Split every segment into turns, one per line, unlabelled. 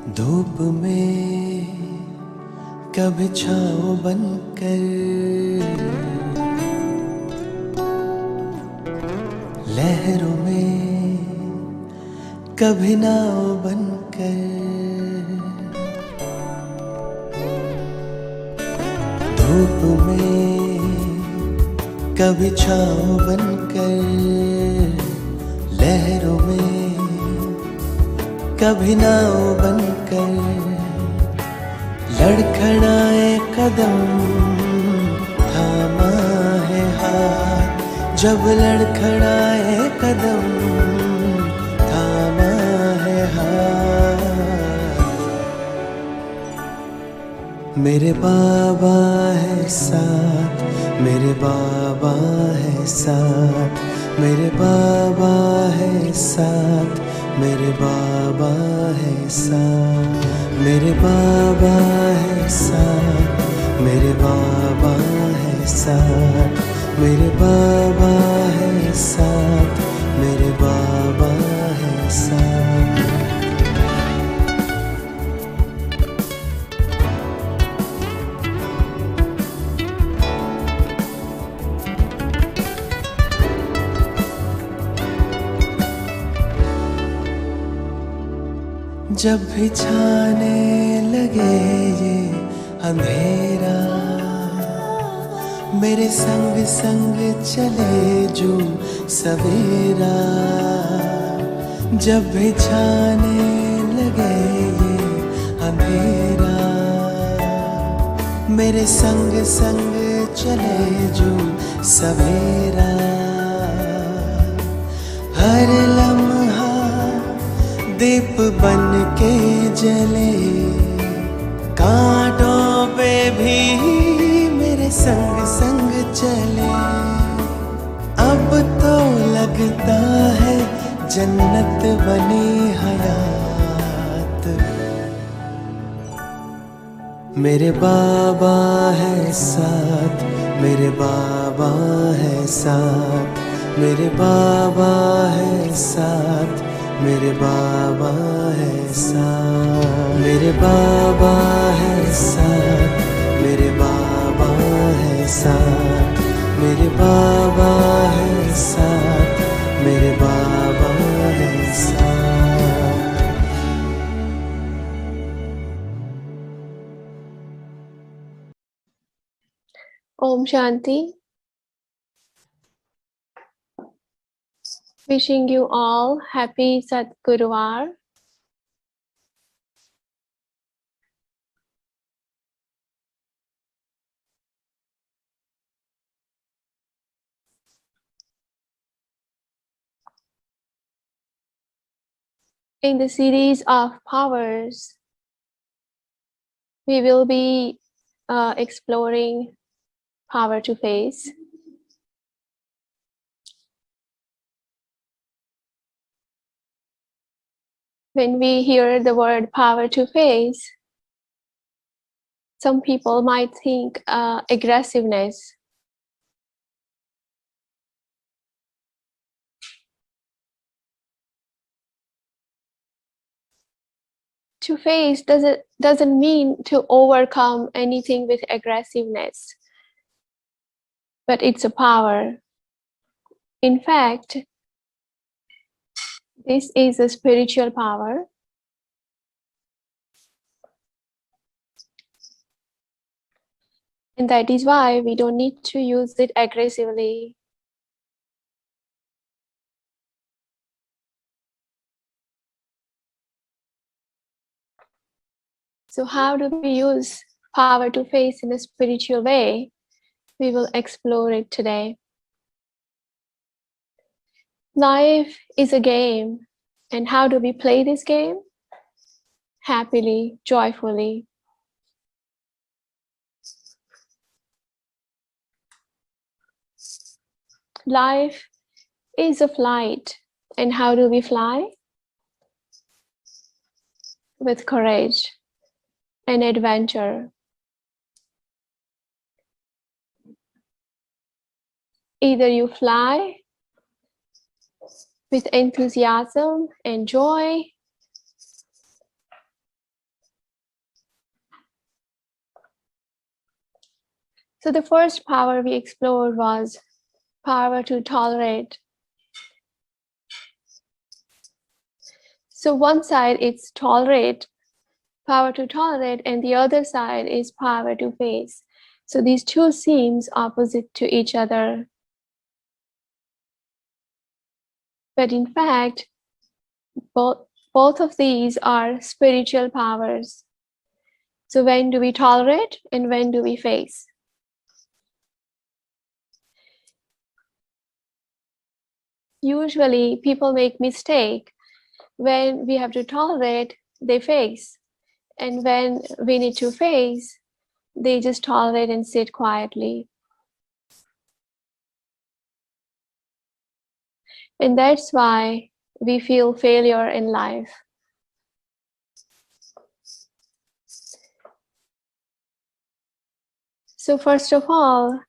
धूप में कभी छाँव बनकर, लहरों में कभी नाव बनकर, धूप में कभी छाँव बनकर, लहरों में कभी नाव बनकर, लड़खड़ाए कदम थामा है हाथ, जब लड़खड़ाए कदम थामा है हाथ। मेरे बाबा है साथ, मेरे बाबा है साथ, मेरे बाबा है साथ, मेरे बाबा है साथ, मेरे बाबा है साथ, मेरे बाबा है साथ, मेरे बाबा है साथ, मेरे बाबा है साथ। जब भी छाने लगे ये अंधेरा, मेरे संग संग चले जो सवेरा। जब भी छाने लगे ये अंधेरा, मेरे संग संग चले जो सवेरा। हर लम्हा दीप बन के जले, कांटों पे भी मेरे संग संग चले। अब तो लगता है जन्नत बनी हयात। मेरे बाबा है साथ, मेरे बाबा है साथ, मेरे बाबा है साथ, मेरे बाबा है साथ, मेरे बाबा है साथ, मेरे बाबा है साथ, मेरे बाबा है साथ, मेरे बाबा है साथ।
Om Shanti. Wishing you all happy Sadguruvar. In the series of powers, we will be exploring power to face. When we hear the word power to face, some people might think aggressiveness. To face doesn't mean to overcome anything with aggressiveness, but it's a power. In fact, this is a spiritual power. And that is why we don't need to use it aggressively. So how do we use power to face in a spiritual way? We will explore it today. Life is a game. And how do we play this game? Happily, joyfully. Life is a flight. And how do we fly? With courage and adventure. Either you fly with enthusiasm and joy, So the first power we explored was power to tolerate. So one side it's tolerate, power to tolerate, and the other side is power to face. So these two seems opposite to each other. But in fact, both of these are spiritual powers. So when do we tolerate and when do we face? Usually people make mistake. When we have to tolerate, they face. And when we need to face, they just tolerate and sit quietly. And that's why we feel failure in life. So first of all,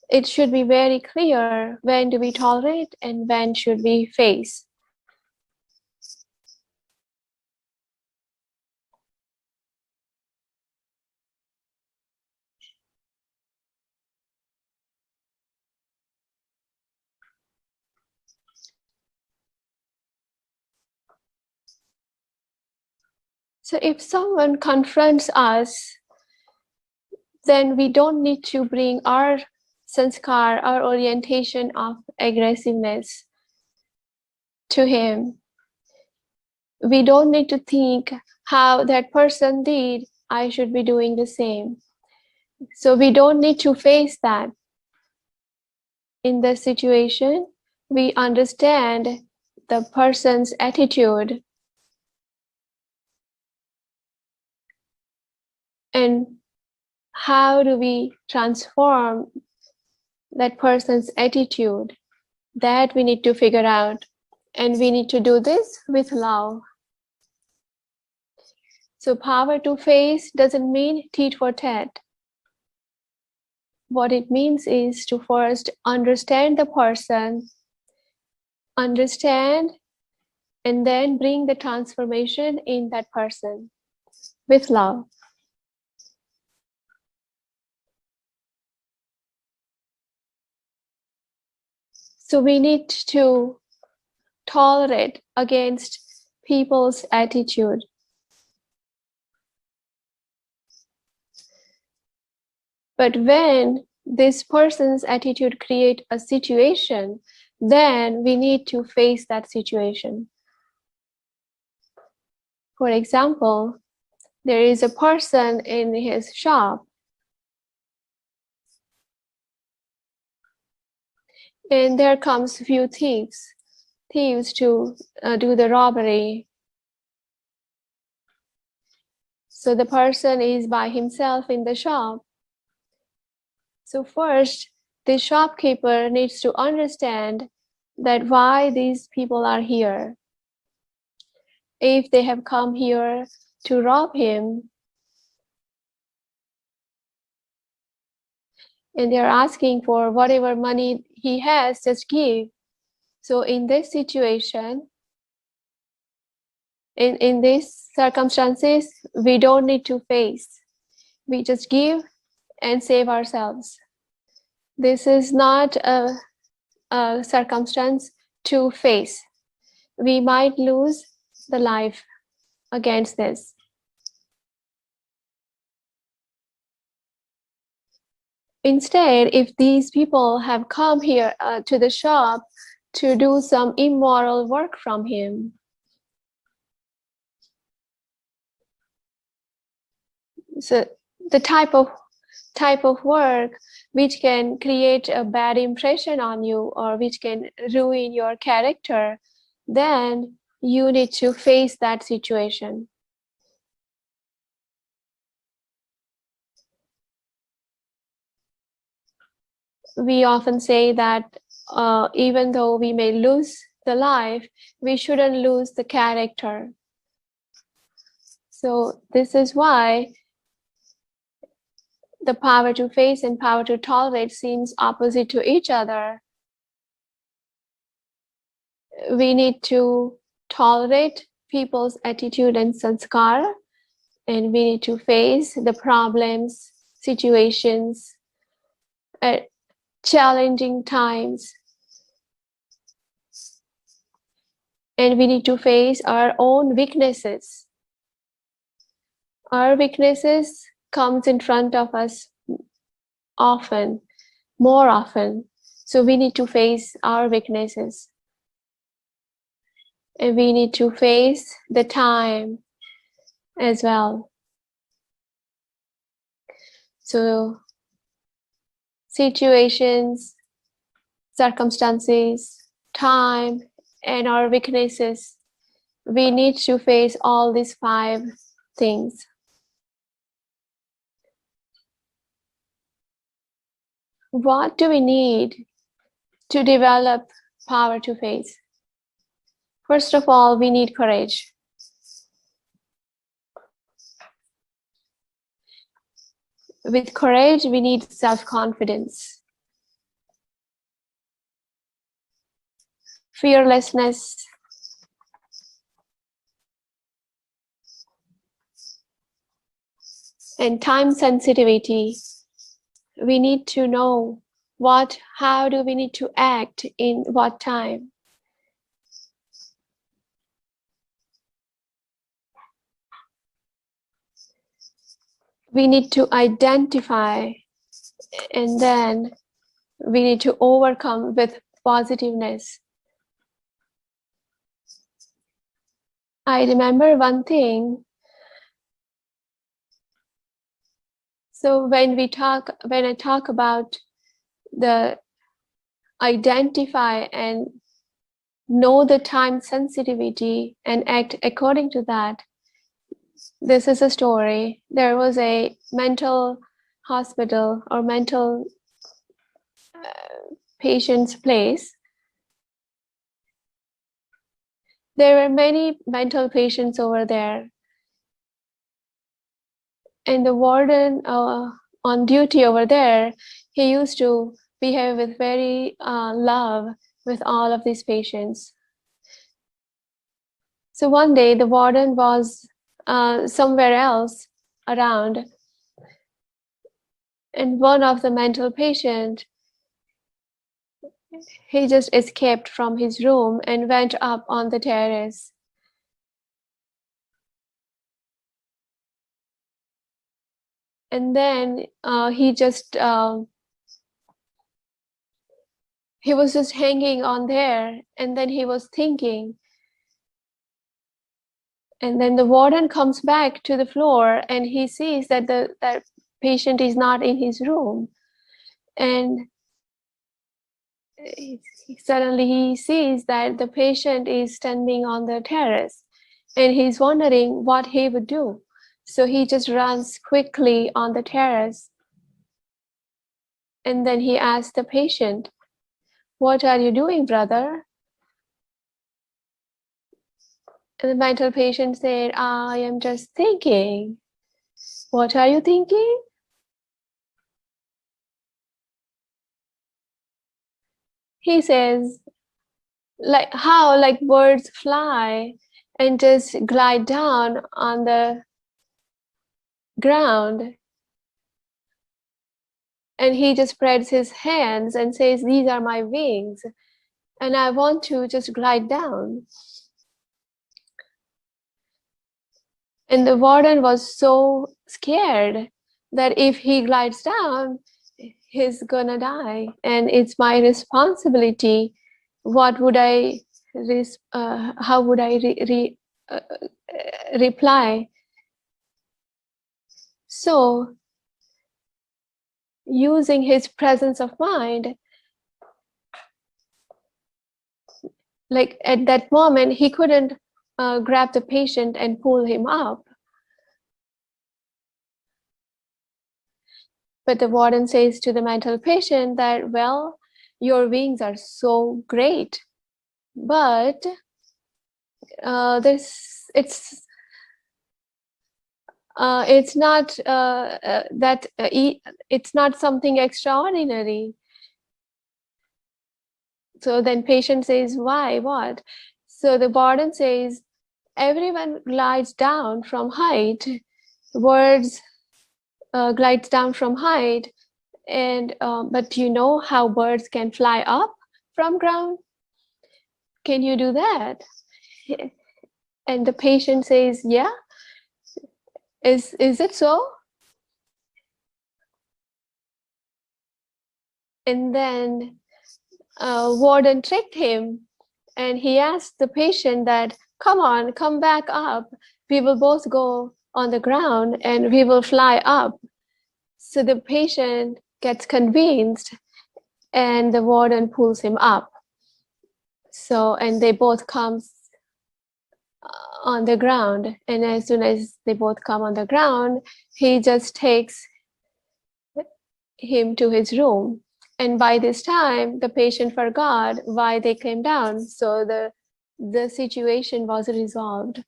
it should be very clear when do we tolerate and when should we face. So if someone confronts us, then we don't need to bring our sanskar, our orientation of aggressiveness to him. We don't need to think how that person did, I should be doing the same. So we don't need to face that. In this situation, we understand the person's attitude and how do we transform that person's attitude. That we need to figure out. And we need to do this with love. So power to face doesn't mean tit for tat. What it means is to first understand the person, understand, and then bring the transformation in that person with love. So we need to tolerate against people's attitude. But when this person's attitude creates a situation, then we need to face that situation. For example, there is a person in his shop and there comes a few thieves to do the robbery. So the person is by himself in the shop. So first, the shopkeeper needs to understand that why these people are here. If they have come here to rob him, and they're asking for whatever money he has, just give. So in this situation, in these circumstances, we don't need to face. We just give and save ourselves. This is not a circumstance to face. We might lose the life against this. Instead, if these people have come here to the shop to do some immoral work from him, so the type of work which can create a bad impression on you or which can ruin your character, then you need to face that situation. We often say that even though we may lose the life, we shouldn't lose the character. So this is why the power to face and power to tolerate seems opposite to each other. We need to tolerate people's attitude and sanskar, and we need to face the problems, situations, at challenging times. And we need to face our own weaknesses. Our weaknesses comes in front of us often, more often. So we need to face our weaknesses. And we need to face the time as well. So situations, circumstances, time, and our weaknesses, we need to face all these 5 things. What do we need to develop power to face? First of all, we need courage. With courage, we need self-confidence, fearlessness, and time sensitivity. We need to know how do we need to act in what time. We need to identify, and then we need to overcome with positiveness. I remember one thing. So when I talk about the identify and know the time sensitivity and act according to that, this is a story. There was a mental hospital or mental patient's place. There were many mental patients over there. And the warden on duty over there, he used to behave with very love with all of these patients. So one day the warden was somewhere else around, and one of the mental patient, he just escaped from his room and went up on the terrace. And then he was just hanging on there, and then he was thinking. And then the warden comes back to the floor and he sees that that patient is not in his room. And suddenly he sees that the patient is standing on the terrace, and he's wondering what he would do. So he just runs quickly on the terrace. And then he asks the patient, "What are you doing, brother?" And the mental patient said, "I am just thinking." "What are you thinking?" He says, like how like birds fly and just glide down on the ground. And he just spreads his hands and says, "These are my wings, and I want to just glide down." And the warden was so scared that if he glides down, he's gonna die, and it's my responsibility. What would I, how would I reply? So, using his presence of mind, like at that moment, he couldn't grab the patient and pull him up. But the warden says to the mental patient that, "Well, your wings are so great, but it's not it's not something extraordinary." So then patient says, "Why? What?" So the warden says, "Everyone glides down from height. Words glides down from height, And but do you know how birds can fly up from ground? Can you do that? And the patient says, yeah. Is it so? And then warden tricked him, and he asked the patient that, come on, come back up. We will both go on the ground and we will fly up. So the patient gets convinced, and the warden pulls him up. So, and they both come on the ground. And as soon as they both come on the ground, he just takes him to his room. And by this time, the patient forgot why they came down. So the situation was resolved.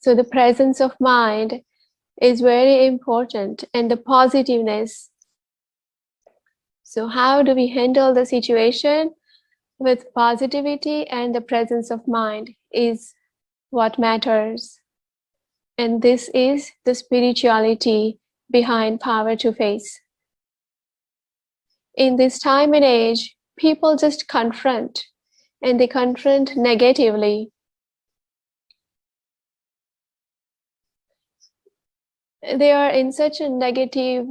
So the presence of mind is very important, and the positiveness. So how do we handle the situation? With positivity and the presence of mind is what matters. And this is the spirituality behind power to face. In this time and age, people just confront, and they confront negatively. They are in such a negative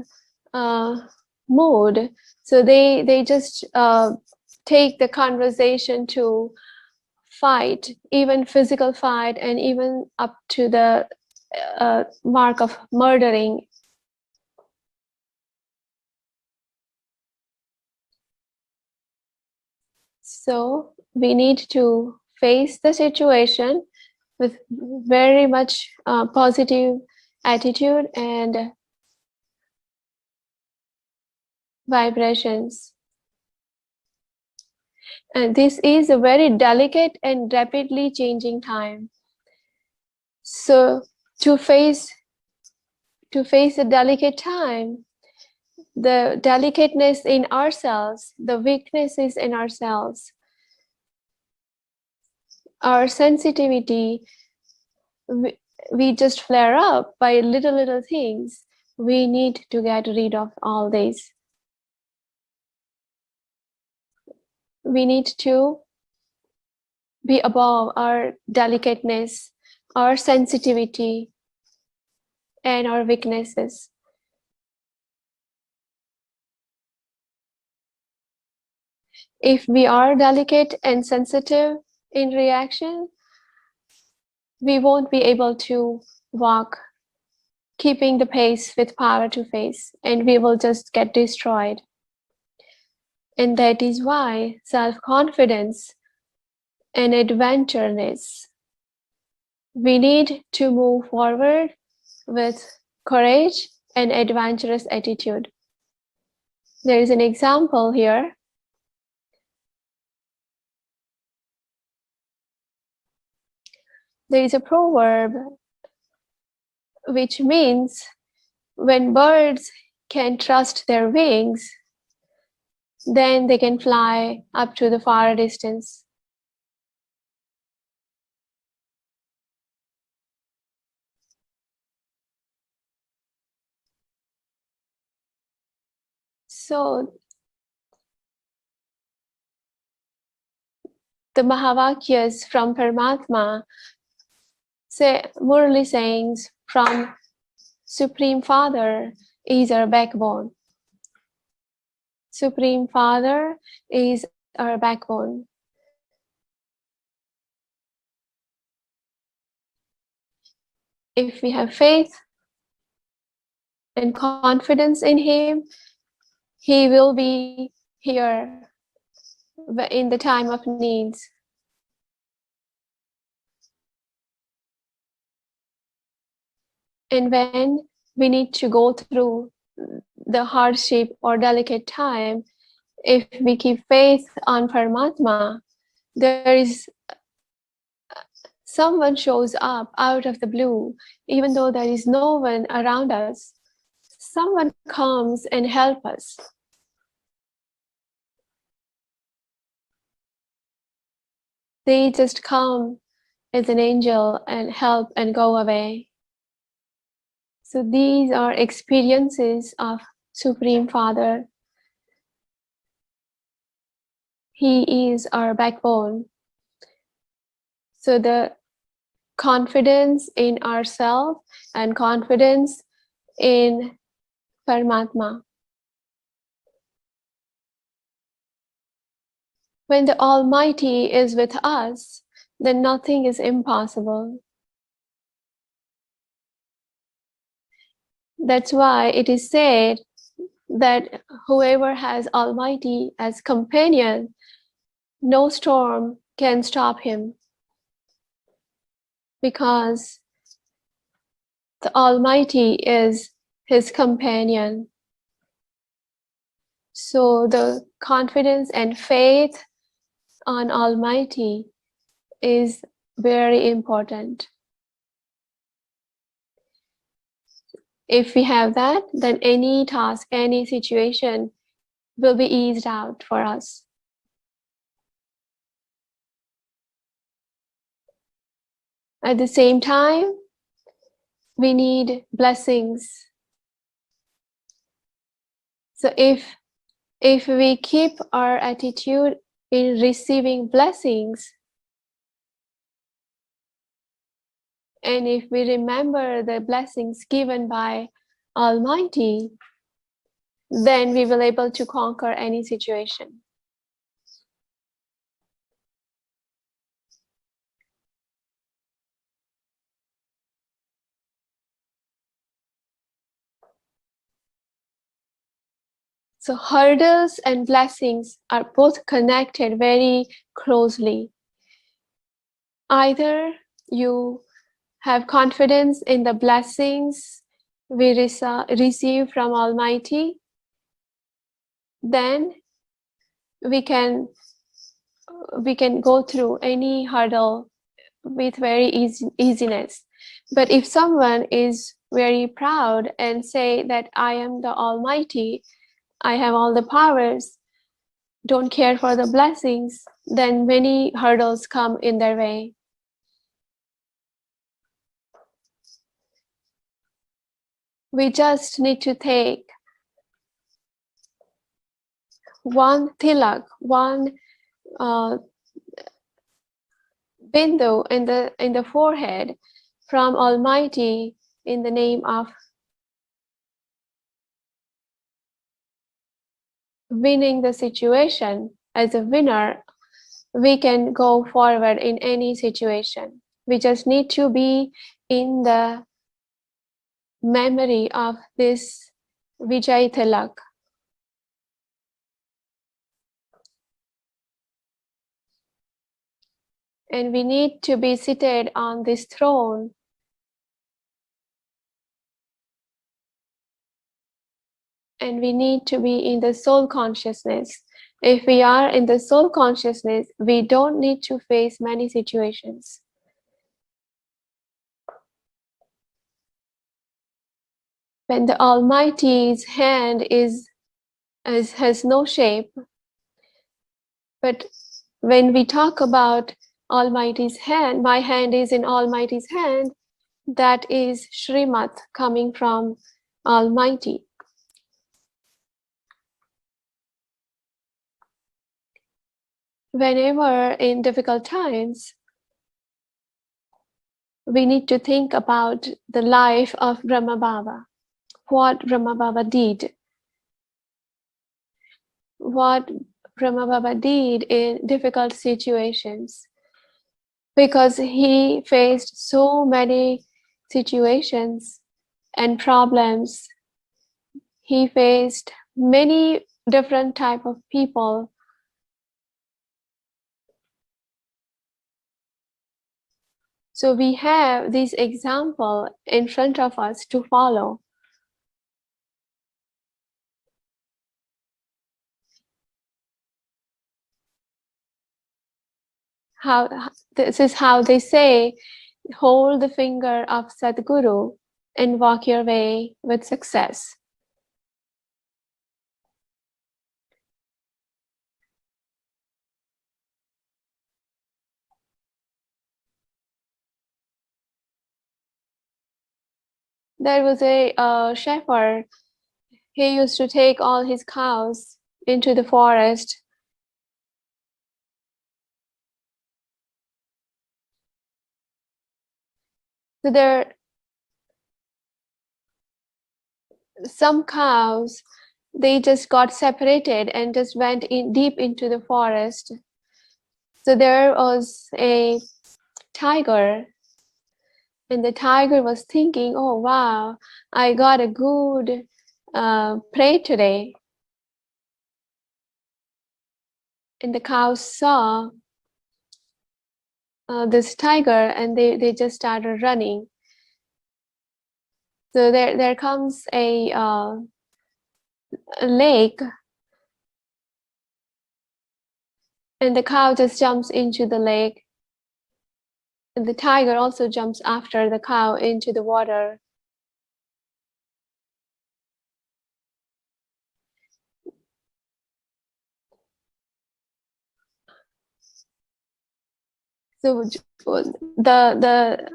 mood, so they just take the conversation to fight, even physical fight, and even up to the mark of murdering. So we need to face the situation with very much positive attitude and vibrations. And this is a very delicate and rapidly changing time. So to face a delicate time, the delicateness in ourselves, the weaknesses in ourselves, our sensitivity, we just flare up by little things. We need to get rid of all these. We need to be above our delicateness, our sensitivity, and our weaknesses. If we are delicate and sensitive in reaction, we won't be able to walk keeping the pace with power to face, and we will just get destroyed. And that is why self-confidence and adventureness, we need to move forward with courage and adventurous attitude. There is an example here. There is a proverb which means when birds can trust their wings, then they can fly up to the far distance. So the Mahavakyas from Paramatma say Murali sayings from Supreme Father is our backbone. Supreme Father is our backbone. If we have faith and confidence in Him, He will be here in the time of needs. And when we need to go through the hardship or delicate time, if we keep faith on Paramatma, there is someone shows up out of the blue, even though there is no one around us. Someone comes and helps us. They just come as an angel and help and go away. So these are experiences of Supreme Father. He is our backbone. So the confidence in ourselves and confidence in Paramatma. When the Almighty is with us, then nothing is impossible. That's why it is said that whoever has Almighty as companion, no storm can stop him, because the Almighty is his companion. So the confidence and faith on Almighty is very important. If we have that, then any task, any situation will be eased out for us. At the same time, we need blessings. So if we keep our attitude in receiving blessings, and if we remember the blessings given by Almighty, then we will be able to conquer any situation. So hurdles and blessings are both connected very closely. Either you have confidence in the blessings we receive from Almighty, then we can go through any hurdle with very easiness. But if someone is very proud and say that I am the Almighty, I have all the powers, don't care for the blessings, then many hurdles come in their way. We just need to take one tilak, one bindu in the forehead from Almighty in the name of winning the situation. As a winner, we can go forward in any situation. We just need to be in the memory of this Vijay Tilak. And we need to be seated on this throne and we need to be in the soul consciousness. If we are in the soul consciousness, we don't need to face many situations. When the Almighty's hand has no shape, but when we talk about Almighty's hand, my hand is in Almighty's hand, that is Srimat coming from Almighty. Whenever in difficult times, we need to think about the life of Brahma Baba, what Brahma Baba did, what Brahma Baba did in difficult situations, because he faced so many situations and problems. He faced many different type of people. So we have this example in front of us to follow. This is how they say, hold the finger of Sadhguru and walk your way with success. There was a shepherd. He used to take all his cows into the forest. So there, some cows, they just got separated and just went in deep into the forest. So there was a tiger, and the tiger was thinking, oh wow, I got a good prey today. And the cows saw this tiger, and they just started running. So there comes a lake, and the cow just jumps into the lake, and the tiger also jumps after the cow into the water. So the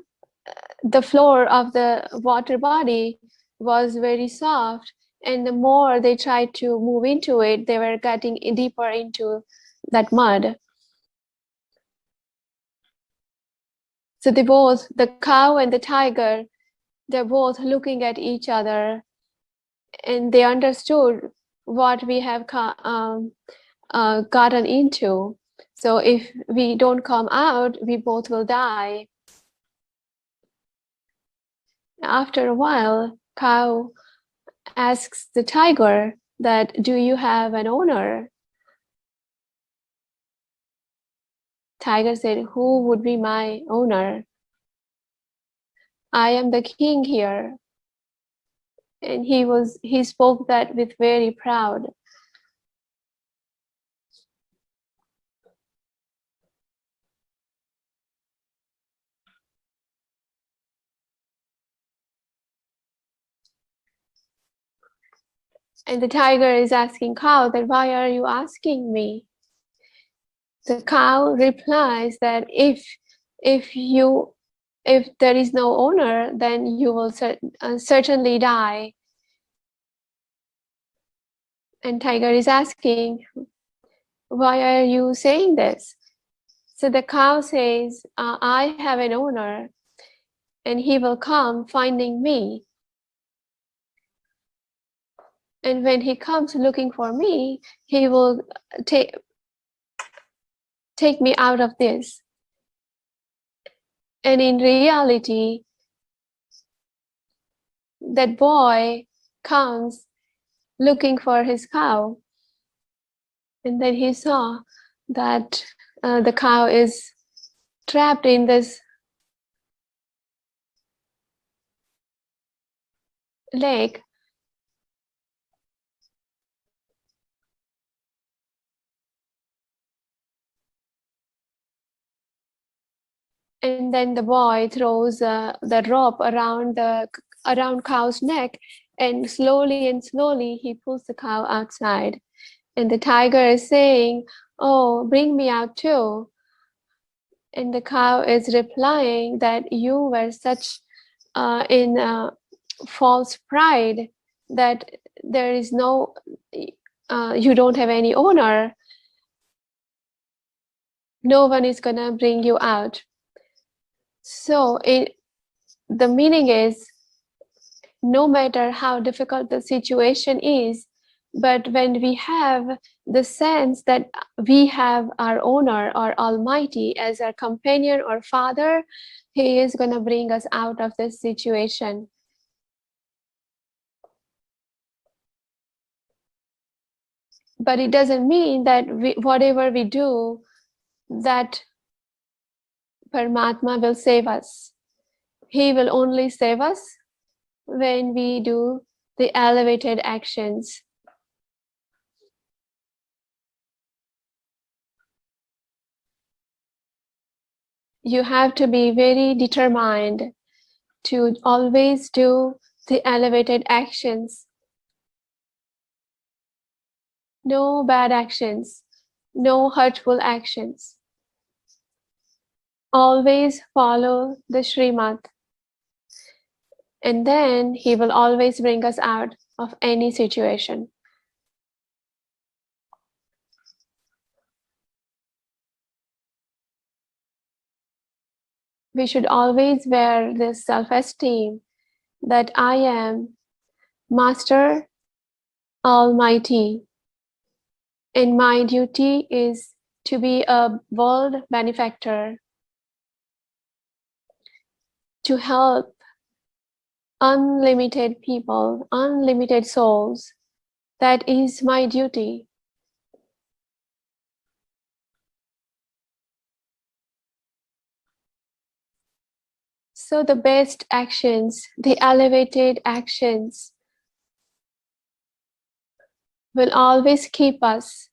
floor of the water body was very soft, and the more they tried to move into it, they were getting deeper into that mud. So they both, the cow and the tiger, they're both looking at each other, and they understood what we have gotten into. So if we don't come out, we both will die. After a while, cow asks the tiger that, do you have an owner? Tiger said, who would be my owner? I am the king here. And he spoke that with very proud. And the tiger is asking cow that, why are you asking me? The cow replies that if there is no owner, then you will certainly die. And tiger is asking, why are you saying this? So the cow says, I have an owner, and he will come finding me. And when he comes looking for me, he will take me out of this. And in reality, that boy comes looking for his cow. And then he saw that the cow is trapped in this lake. And then the boy throws the rope around cow's neck, and slowly he pulls the cow outside. And the tiger is saying, oh, bring me out too. And the cow is replying that you were such in false pride that there is no, you don't have any owner. No one is gonna bring you out. So the meaning is, no matter how difficult the situation is, but when we have the sense that we have our owner or Almighty as our companion or father, he is going to bring us out of this situation. But it doesn't mean that whatever we do, that Paramatma will save us. He will only save us when we do the elevated actions. You have to be very determined to always do the elevated actions. No bad actions, no hurtful actions. Always follow the Srimad. And then He will always bring us out of any situation. We should always wear this self-esteem that I am Master Almighty, and my duty is to be a world benefactor, to help unlimited people, unlimited souls. That is my duty. So the best actions, the elevated actions, will always keep us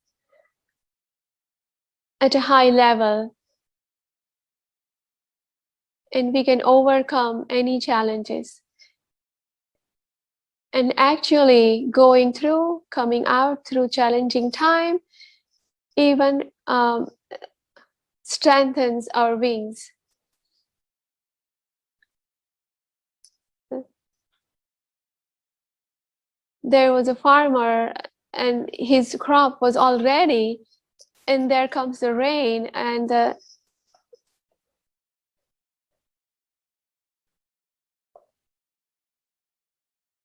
at a high level, and we can overcome any challenges. And actually coming out through challenging time, even strengthens our wings. There was a farmer and his crop was all ready, and there comes the rain, and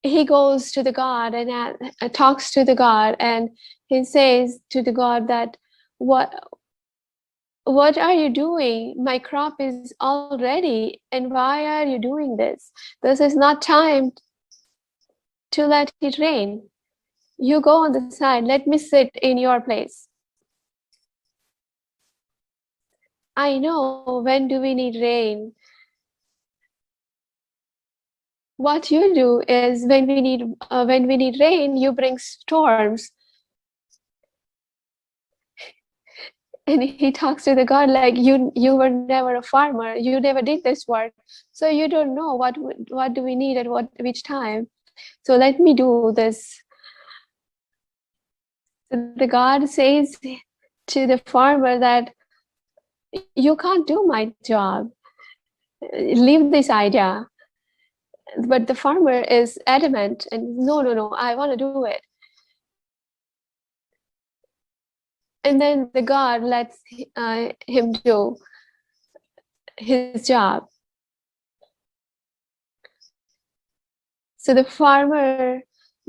he goes to the God and talks to the God, and he says to the God that, what are you doing? My crop is all ready, and why are you doing this? This is not time to let it rain. You go on the side, let me sit in your place. I know when do we need rain. What you do is when we need rain, you bring storms. And he talks to the God like, you were never a farmer, you never did this work, so you don't know what do we need at which time. So let me do this. So the God says to the farmer that you can't do my job. Leave this idea. But the farmer is adamant and no, I want to do it. And then the God lets him do his job. So the farmer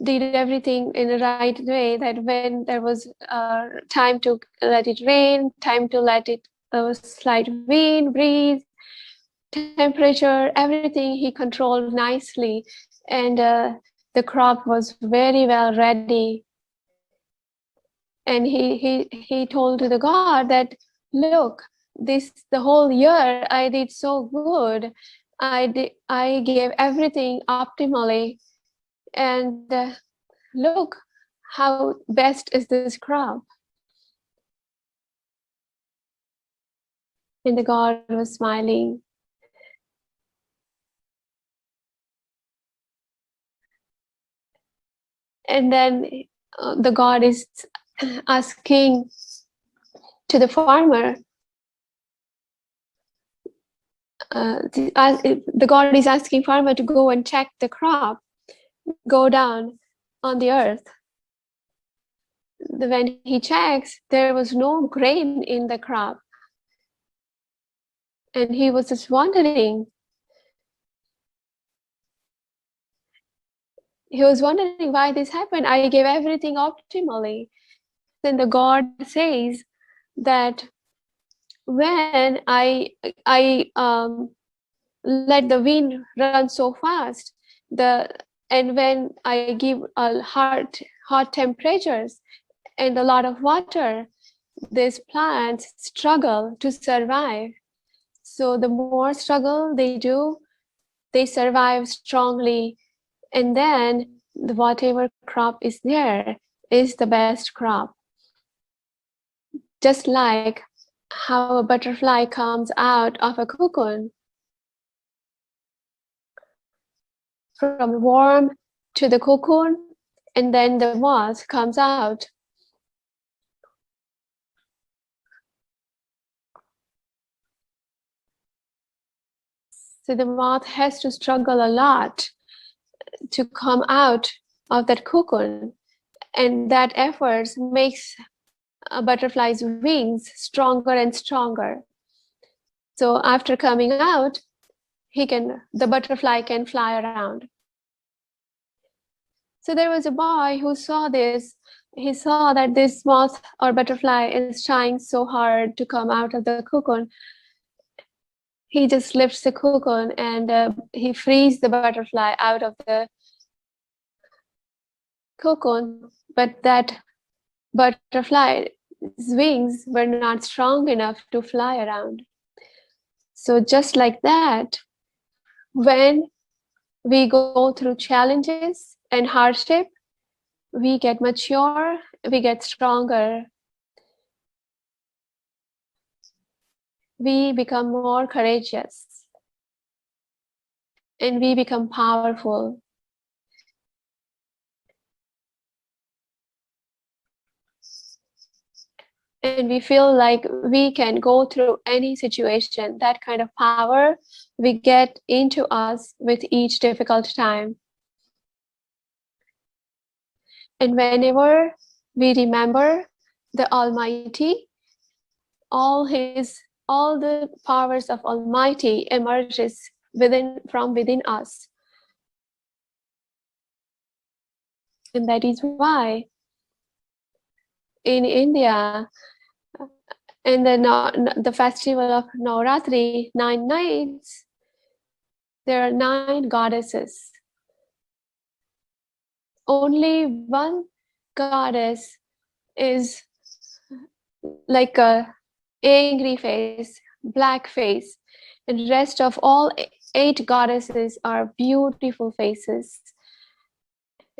did everything in the right way, that when there was time to let it rain, time to let it slight wind, breeze, temperature, everything he controlled nicely. And the crop was very well ready. And he told to the God that, look, the whole year I did so good. I gave everything optimally, and look how best is this crop. And the God was smiling. And then the God is asking to the farmer, the God is asking farmer to go and check the crop, go down on the earth. When he checks, there was no grain in the crop. And he was just wondering. He was wondering why this happened. I gave everything optimally. Then the God says that when I let the wind run so fast, and when I give hot temperatures and a lot of water, these plants struggle to survive. So the more struggle they do, they survive strongly, and then whatever crop is there is the best crop. Just like how a butterfly comes out of a cocoon, from worm to the cocoon, and then the moth comes out. So the moth has to struggle a lot to come out of that cocoon, and that effort makes a butterfly's wings stronger and stronger. So after coming out, the butterfly can fly around. So there was a boy who saw this. He saw that this moth or butterfly is trying so hard to come out of the cocoon. He just lifts the cocoon and he frees the butterfly out of the cocoon, but that butterfly's wings were not strong enough to fly around. So just like that, when we go through challenges and hardship, we get mature, we get stronger, we become more courageous, and we become powerful. And we feel like we can go through any situation. That kind of power we get into us with each difficult time. And whenever we remember the Almighty, all the powers of Almighty emerges from within us. And that is why in India, in the festival of Navratri, 9 nights, there are 9 goddesses. Only one goddess is like a angry face, black face, and rest of all 8 goddesses are beautiful faces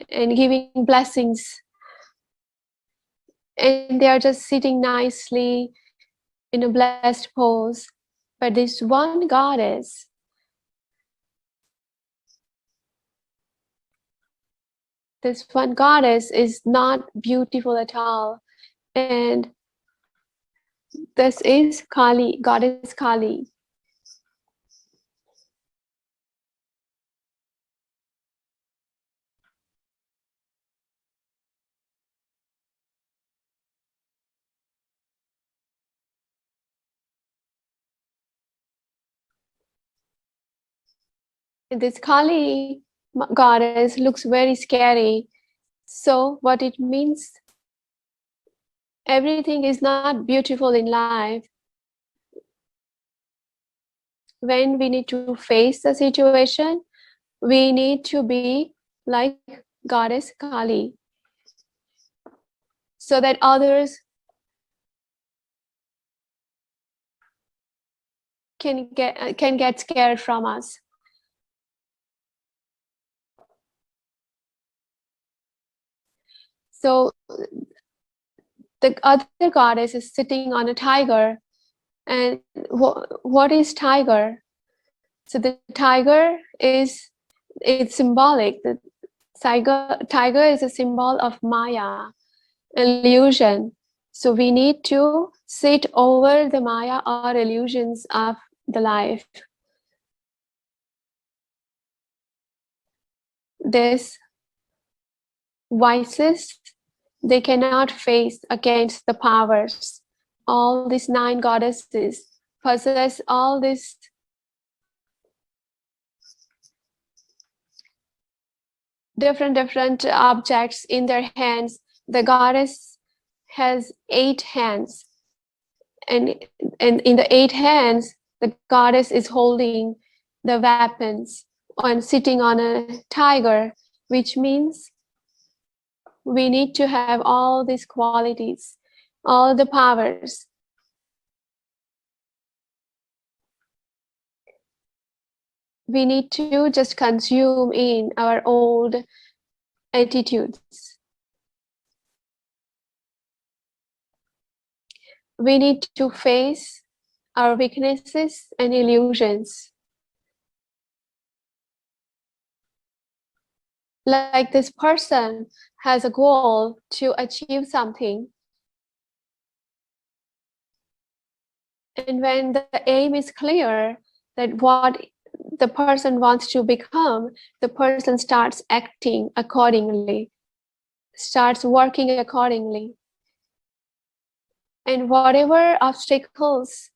and giving blessings. And they are just sitting nicely in a blessed pose. But this one goddess is not beautiful at all. And this is Kali, goddess Kali. This Kali goddess looks very scary. So what it means, everything is not beautiful in life. When we need to face the situation, we need to be like goddess Kali, so that others can get scared from us. So the other goddess is sitting on a tiger. And what is tiger? So the tiger it's symbolic. The tiger is a symbol of Maya, illusion. So we need to sit over the Maya or illusions of the life. These vices, they cannot face against the powers. All these 9 goddesses possess all these different objects in their hands. The goddess has 8 hands, and in the 8 hands, the goddess is holding the weapons and sitting on a tiger, which means we need to have all these qualities, all the powers. We need to just consume in our old attitudes. We need to face our weaknesses and illusions. Like this person has a goal to achieve something. And when the aim is clear, that what the person wants to become, the person starts acting accordingly, starts working accordingly. And whatever obstacles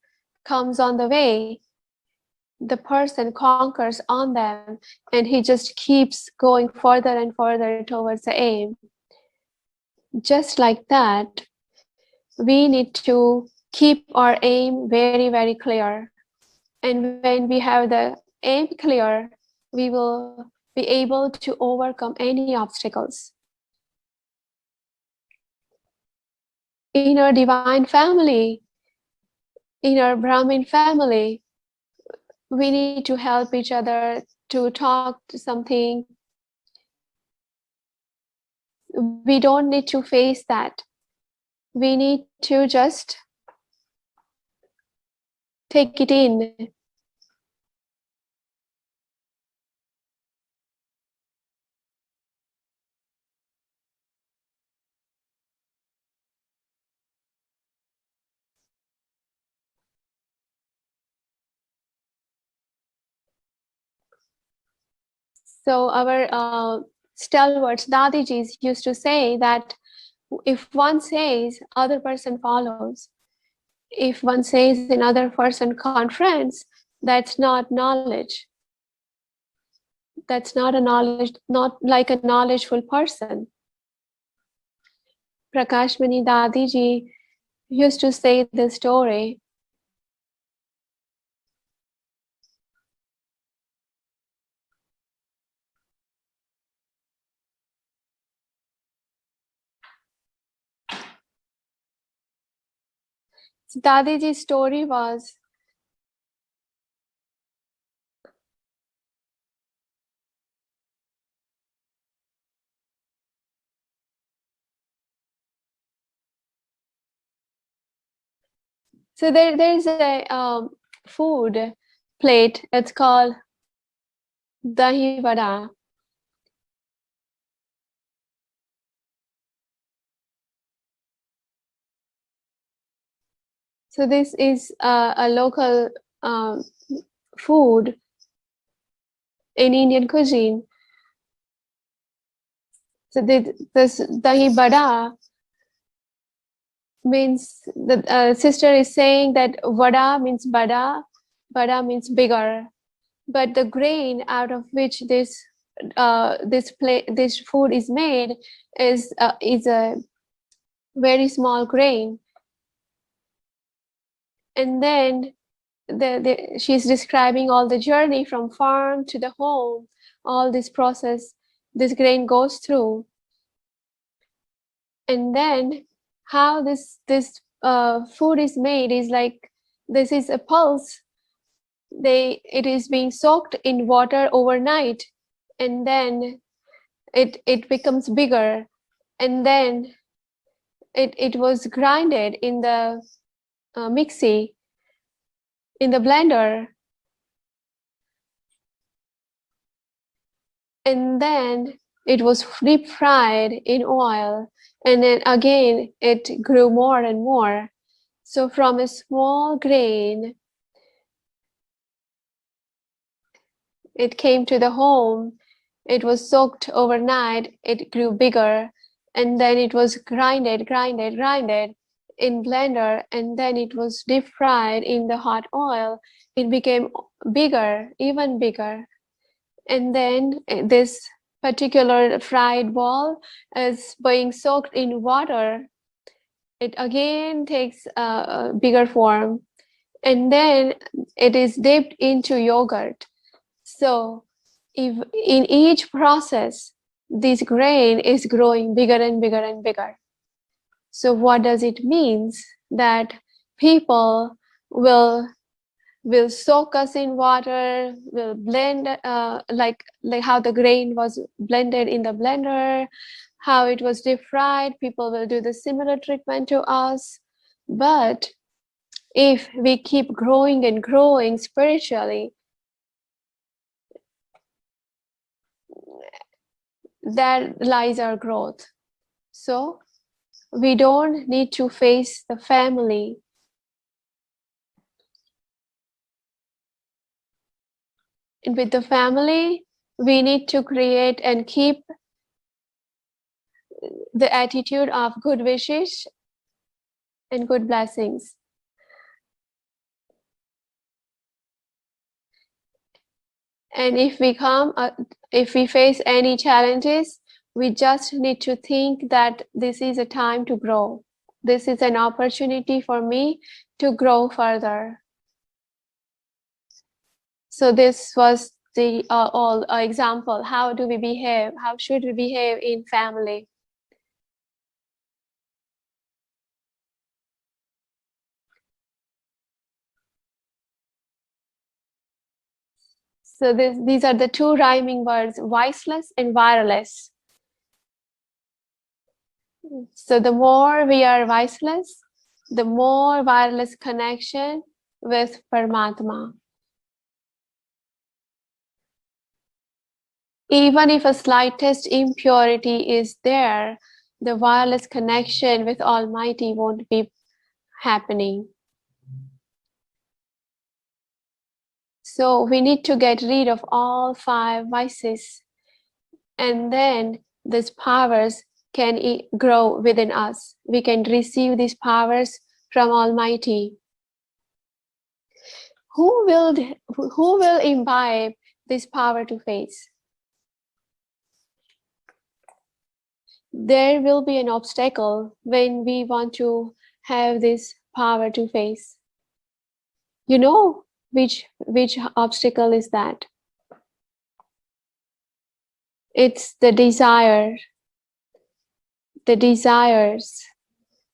comes on the way, the person conquers on them, and he just keeps going further and further towards the aim. Just like that, we need to keep our aim very, very clear. And when we have the aim clear, we will be able to overcome any obstacles. In our divine family, in our Brahmin family, we need to help each other to talk to something. We don't need to face that. We need to just take it in. So our stalwarts, Dadijis, used to say that if one says, other person follows. If one says, another person confronts, that's not knowledge. That's not a knowledge, not like a knowledgeful person. Prakashmani Dadiji used to say this story. Dadiji's story was, so there's a food plate, it's called dahi vada. So this is a local food in Indian cuisine. So this dahi vada means, the sister is saying that vada means bada means bigger, but the grain out of which this food is made is a very small grain. And then she's describing all the journey from farm to the home, all this process this grain goes through, and then how this food is made is like, this is a pulse. It is being soaked in water overnight, and then it becomes bigger, and then it was grinded in the mixie, in the blender, and then it was deep fried in oil, and then again it grew more and more. So from a small grain, it came to the home, it was soaked overnight, it grew bigger, and then it was grinded in blender, and then it was deep fried in the hot oil. It became bigger, even bigger. And then this particular fried ball is being soaked in water. It again takes a bigger form, and then it is dipped into yogurt. So if in each process, this grain is growing bigger and bigger and bigger. So what does it mean? That people will soak us in water, will blend like how the grain was blended in the blender, how it was deep fried. People will do the similar treatment to us. But if we keep growing and growing spiritually, there lies our growth. So we don't need to face the family. And with the family, we need to create and keep the attitude of good wishes and good blessings. And if we face any challenges, we just need to think that this is a time to grow. This is an opportunity for me to grow further. So this was the all example. How do we behave? How should we behave in family? So these are the two rhyming words, voiceless and wireless. So the more we are voiceless, the more wireless connection with Paramatma. Even if a slightest impurity is there, the wireless connection with Almighty won't be happening. So we need to get rid of all 5 vices, and then these powers can grow within us. We can receive these powers from Almighty. Who will imbibe this power to face? There will be an obstacle when we want to have this power to face. You know which obstacle is that? It's the desire. The desires.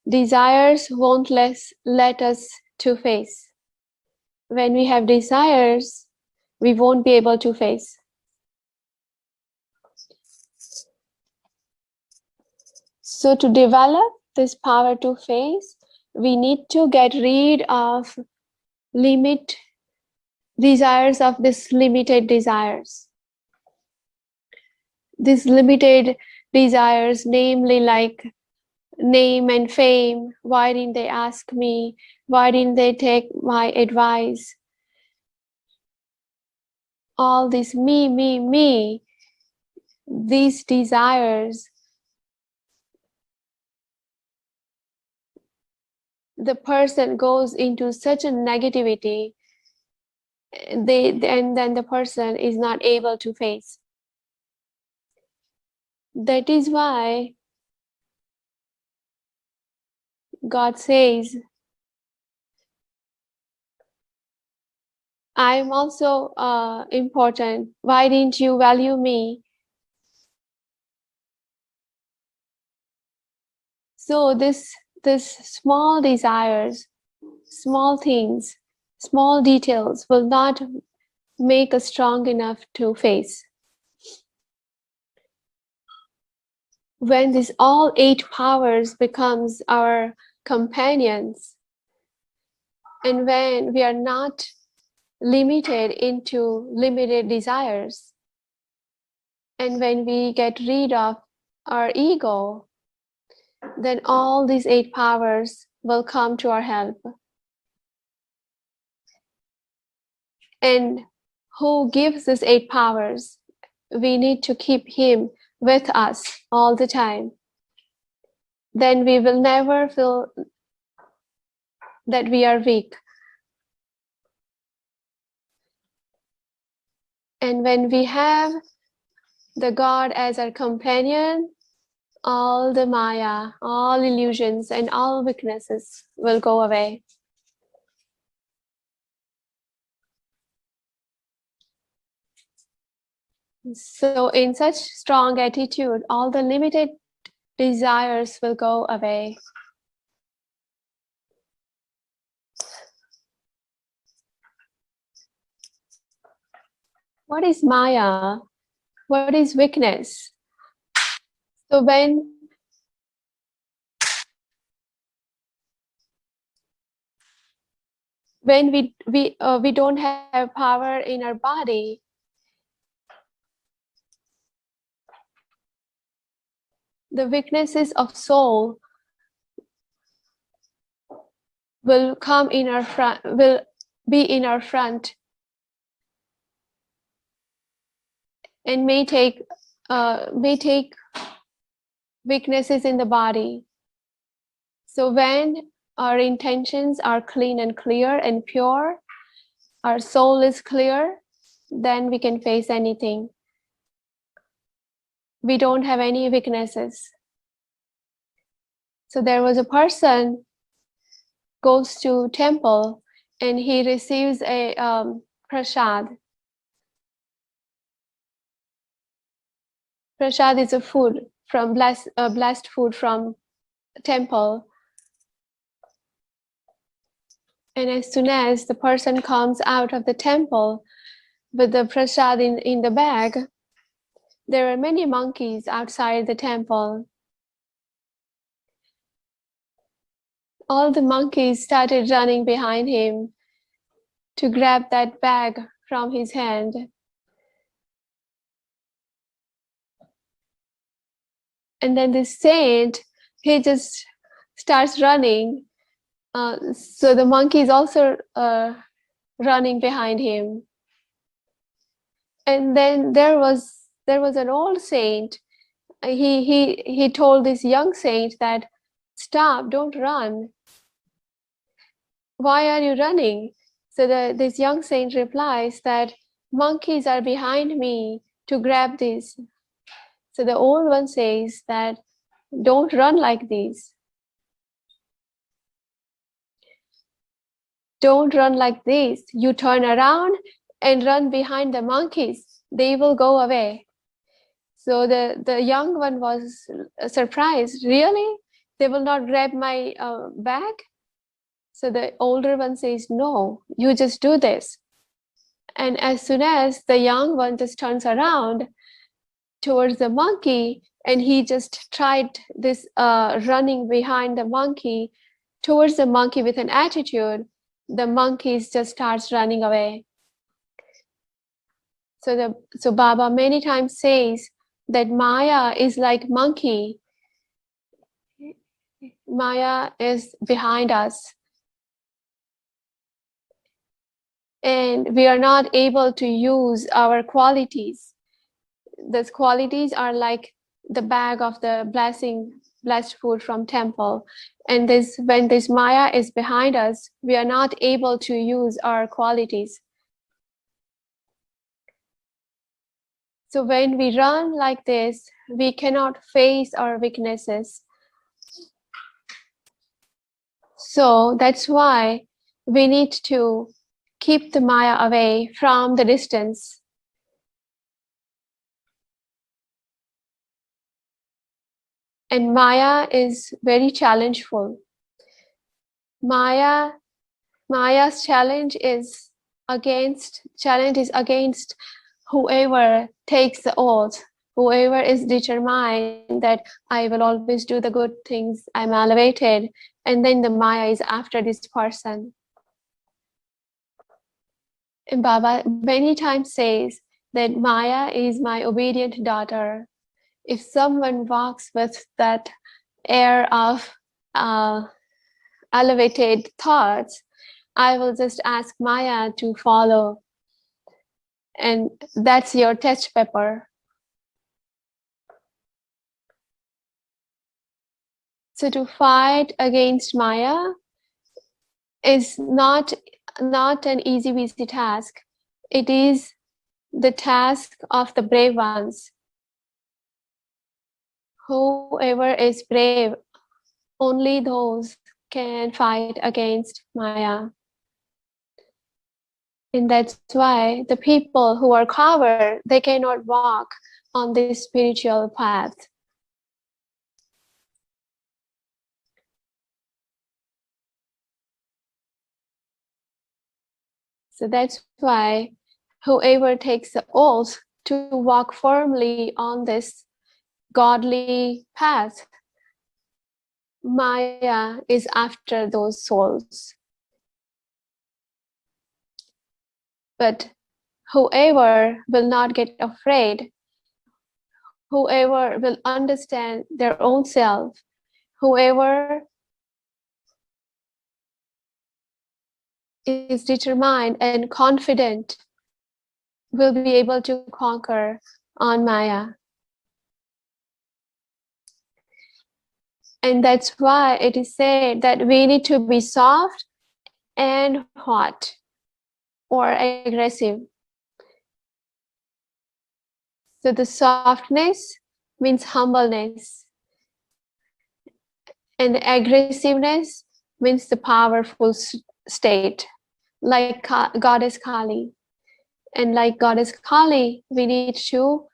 Desires won't let us to face. When we have desires, we won't be able to face. So to develop this power to face, we need to get rid of desires of this limited desires. These limited desires, namely like name and fame. Why didn't they ask me? Why didn't they take my advice? All this me, these desires, the person goes into such a negativity, and then the person is not able to face. That is why God says, I am also important. Why didn't you value me? So this small desires, small things, small details will not make us strong enough to face. When these all 8 powers becomes our companions, and when we are not limited into limited desires, and when we get rid of our ego, then all these 8 powers will come to our help. And who gives these 8 powers? We need to keep him with us all the time. Then we will never feel that we are weak. And when we have the God as our companion, all the Maya, all illusions and all weaknesses will go away. So in such strong attitude, all the limited desires will go away. What is Maya? What is weakness? So when we don't have power in our body, the weaknesses of soul will come in our front, will be in our front. and may take weaknesses in the body. So when our intentions are clean and clear and pure, our soul is clear, then we can face anything. We don't have any weaknesses. So there was a person goes to temple and he receives a prasad. Prasad is a food from blessed food from temple. And as soon as the person comes out of the temple with the prasad in the bag, there are many monkeys outside the temple. All the monkeys started running behind him to grab that bag from his hand. And then this saint, he just starts running. So the monkey is also running behind him. And then there was an old saint. He told this young saint that, stop, don't run. Why are you running? So this young saint replies that monkeys are behind me to grab this. So the old one says that, don't run like this. Don't run like this. You turn around and run behind the monkeys. They will go away. So the young one was surprised. Really? They will not grab my bag? So the older one says, no, you just do this. And as soon as the young one just turns around towards the monkey, and he just tried this running behind the monkey towards the monkey with an attitude, the monkey just starts running away. So Baba many times says that Maya is like monkey. Maya is behind us. And we are not able to use our qualities. Those qualities are like the bag of the blessed food from temple. And when this Maya is behind us, we are not able to use our qualities. So when we run like this, we cannot face our weaknesses. So that's why we need to keep the Maya away from the distance. And Maya is very challengeful. Maya's challenge is against whoever takes the oath, whoever is determined that I will always do the good things, I'm elevated, and then the Maya is after this person. And Baba many times says that Maya is my obedient daughter. If someone walks with that air of elevated thoughts, I will just ask Maya to follow. And that's your test paper. So to fight against Maya is not an easy task. It is the task of the brave ones. Whoever is brave, only those can fight against Maya. And that's why the people who are coward, they cannot walk on this spiritual path. So that's why whoever takes the oath to walk firmly on this godly path, Maya is after those souls. But whoever will not get afraid, whoever will understand their own self, whoever is determined and confident will be able to conquer on Maya. And that's why it is said that we need to be soft and hot or aggressive. So the softness means humbleness, and the aggressiveness means the powerful state, like Goddess Kali. And like Goddess Kali, we need to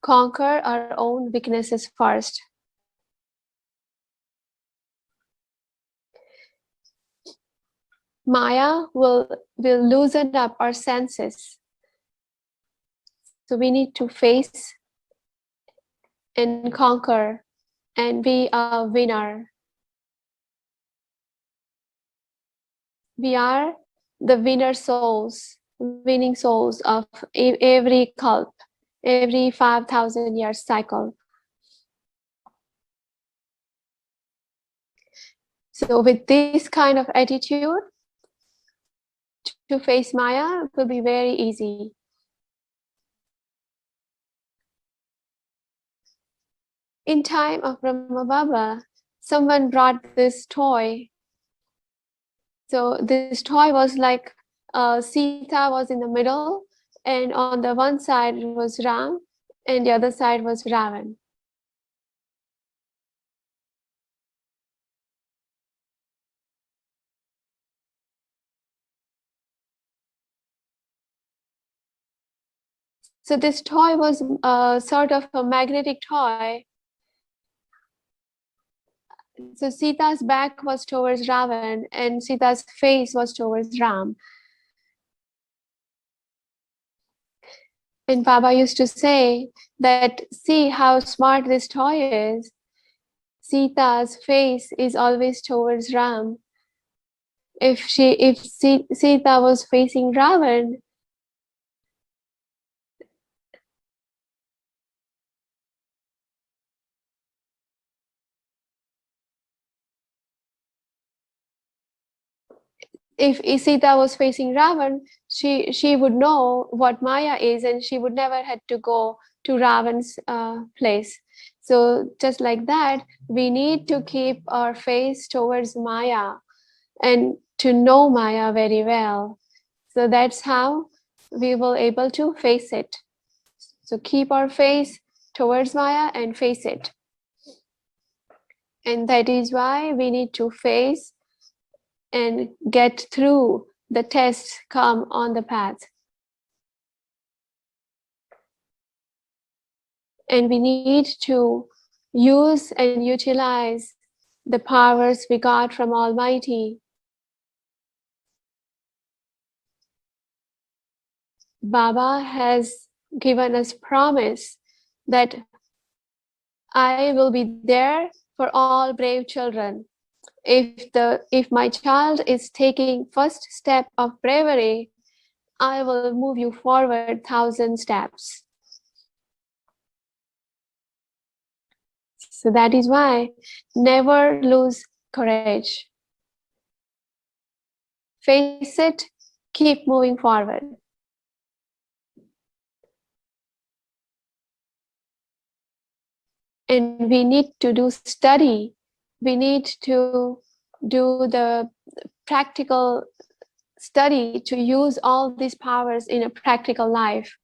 conquer our own weaknesses first. Maya will loosen up our senses. So we need to face and conquer and be a winner. We are the winning souls of every kalp, every 5,000 year cycle. So with this kind of attitude, to face Maya will be very easy. In time of Brahma Baba, someone brought this toy. So this toy was like Sita was in the middle, and on the one side was Ram, and the other side was Ravan. So this toy was sort of a magnetic toy. So Sita's back was towards Ravan and Sita's face was towards Ram. And Baba used to say that, see how smart this toy is. Sita's face is always towards Ram. If Sita was facing Ravan, if Sita was facing Ravan, she would know what Maya is, and she would never had to go to Ravan's place. So just like that, we need to keep our face towards Maya and to know Maya very well. So that's how we will able to face it. So keep our face towards Maya and face it. And that is why we need to face and get through the tests come on the path. And we need to use and utilize the powers we got from Almighty. Baba has given us promise that I will be there for all brave children. If my child is taking first step of bravery, I will move you forward 1,000 steps. So that is why never lose courage. Face it, keep moving forward. And we need to do study. We need to do the practical study to use all these powers in a practical life.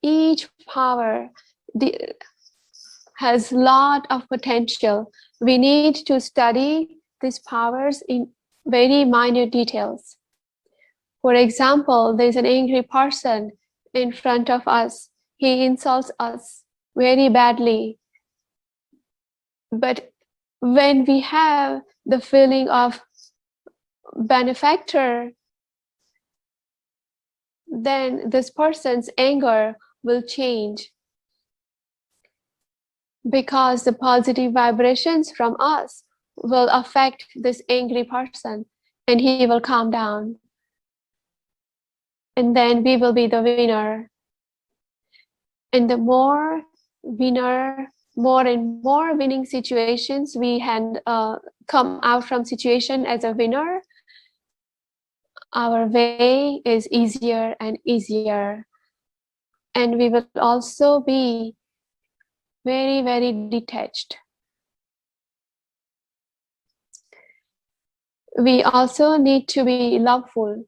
Each power has a lot of potential. We need to study these powers in very minute details. For example, there's an angry person in front of us. He insults us very badly. But when we have the feeling of benefactor, then this person's anger will change, because the positive vibrations from us will affect this angry person and he will calm down. And then we will be the winner. And the more and more winning situations we had come out from situation as a winner, our way is easier and easier. And we will also be very, very detached. We also need to be loveful.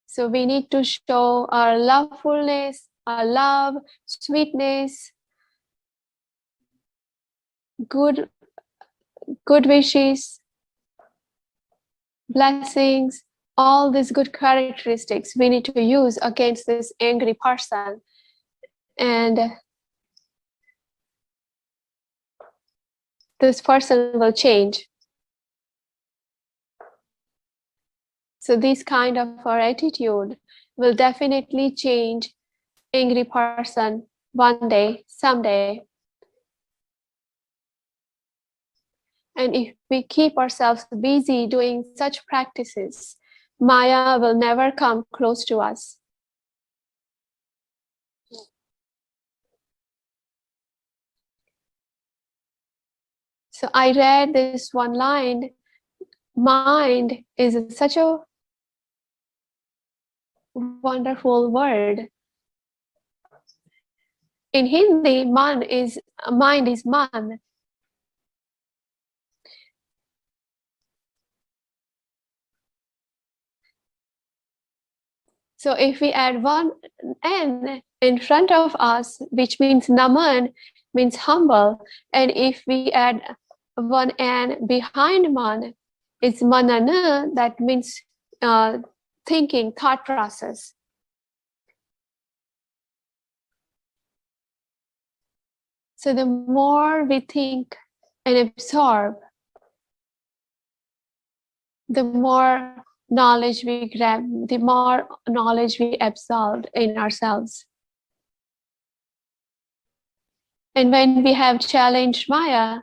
So we need to show our lovefulness, our love, sweetness, good wishes, blessings, all these good characteristics we need to use against this angry person. And this person will change. So this kind of our attitude will definitely change angry person one day, someday. And if we keep ourselves busy doing such practices, Maya will never come close to us. So I read this one line, mind is such a wonderful word. In Hindi, mind is man. So if we add one N in front of us, which means Naman, means humble, and if we add one N behind Man, it's Manana, that means thinking, thought process. So the more we think and absorb, the more knowledge we grab, the more knowledge we absorb in ourselves. And when we have challenged Maya,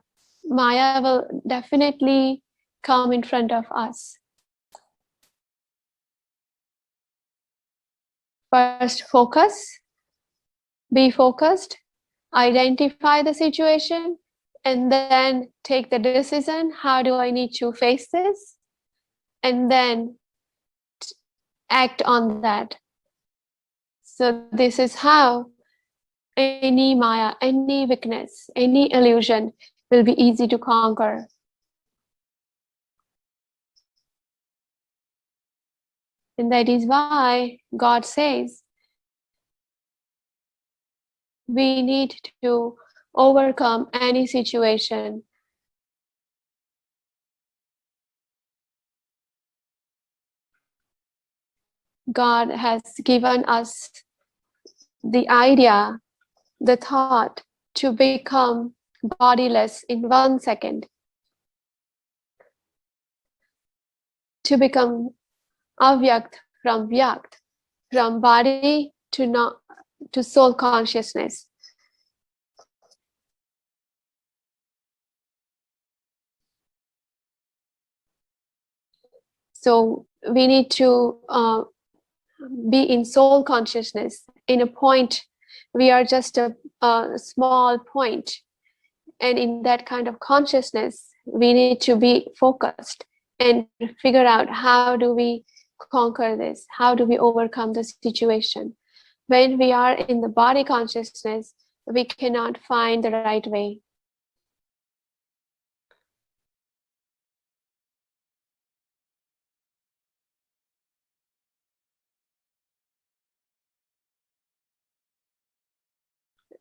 Maya will definitely come in front of us. First, focus, be focused, identify the situation, and then take the decision, how do I need to face this? And then act on that. So this is how any Maya, any weakness, any illusion will be easy to conquer. And that is why God says we need to overcome any situation. God has given us the idea, the thought to become bodiless in 1 second, to become avyakt from vyakt, from body to not to soul consciousness. So we need to be in soul consciousness. In a point, we are just a small point, and in that kind of consciousness, we need to be focused and figure out how do we conquer this, how do we overcome the situation. When we are in the body consciousness, we cannot find the right way.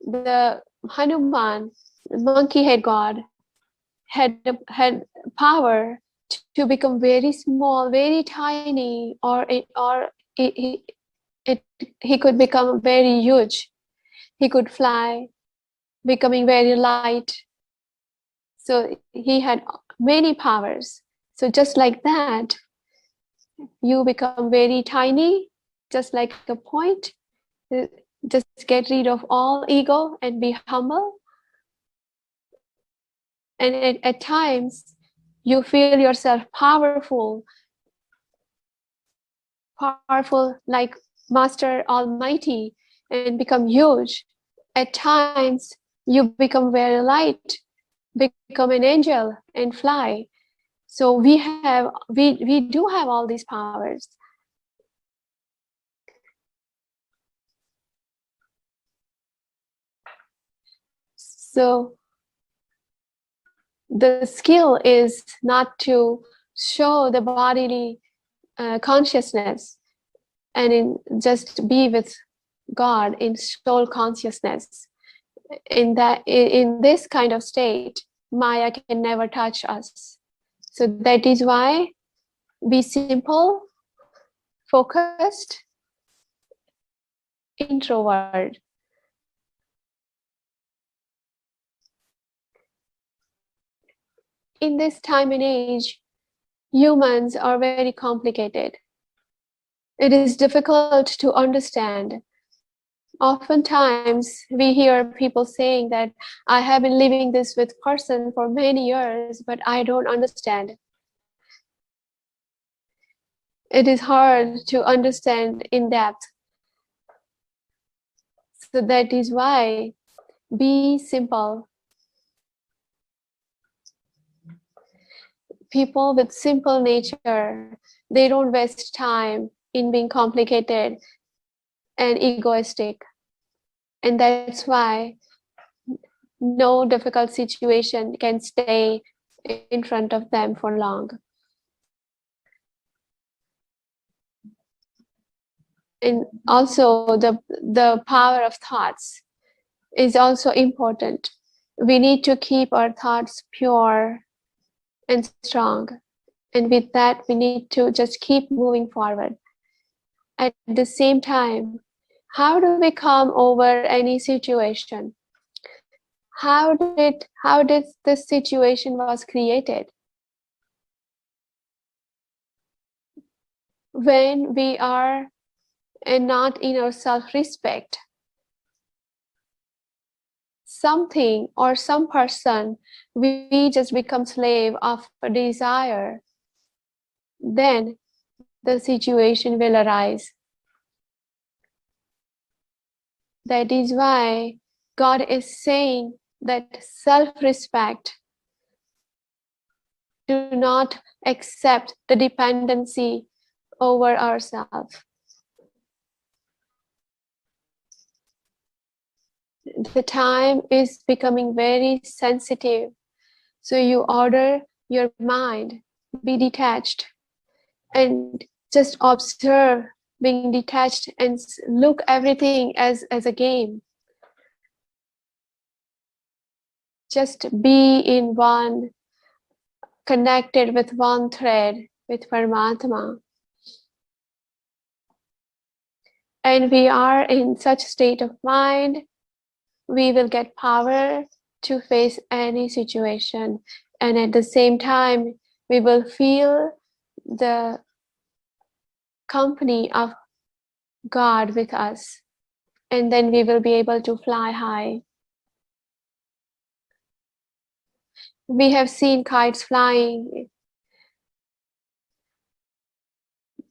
The Hanuman, the monkey head god, had power to become very small, very tiny, or he could become very huge. He could fly, becoming very light. So he had many powers. So just like that, you become very tiny, just like a point. Just get rid of all ego and be humble. And at times, you feel yourself powerful like Master Almighty, and become huge. At times, You become very light, become an angel and fly. So we do have all these powers. So the skill is not to show the bodily consciousness and just be with God in soul consciousness. In this kind of state, Maya can never touch us. So that is why be simple, focused, introvert. In this time and age, humans are very complicated. It is difficult to understand. Oftentimes, we hear people saying that I have been living this with person for many years, but I don't understand. It is hard to understand in depth. So that is why be simple. People with simple nature, they don't waste time in being complicated and egoistic. And that's why no difficult situation can stay in front of them for long. And also the power of thoughts is also important. We need to keep our thoughts pure and strong. And with that, we need to just keep moving forward. At the same time, how do we come over any situation? How did this situation was created? When we are not in our self-respect, something or some person, we just become slave of a desire, then the situation will arise. That is why God is saying that self-respect, do not accept the dependency over ourselves. The time is becoming very sensitive. So you order your mind, be detached, and just observe being detached and look everything as a game. Just be in one, connected with one thread with Paramatma. And we are in such state of mind, we will get power to face any situation. And at the same time, we will feel the company of God with us. And then we will be able to fly high. We have seen kites flying.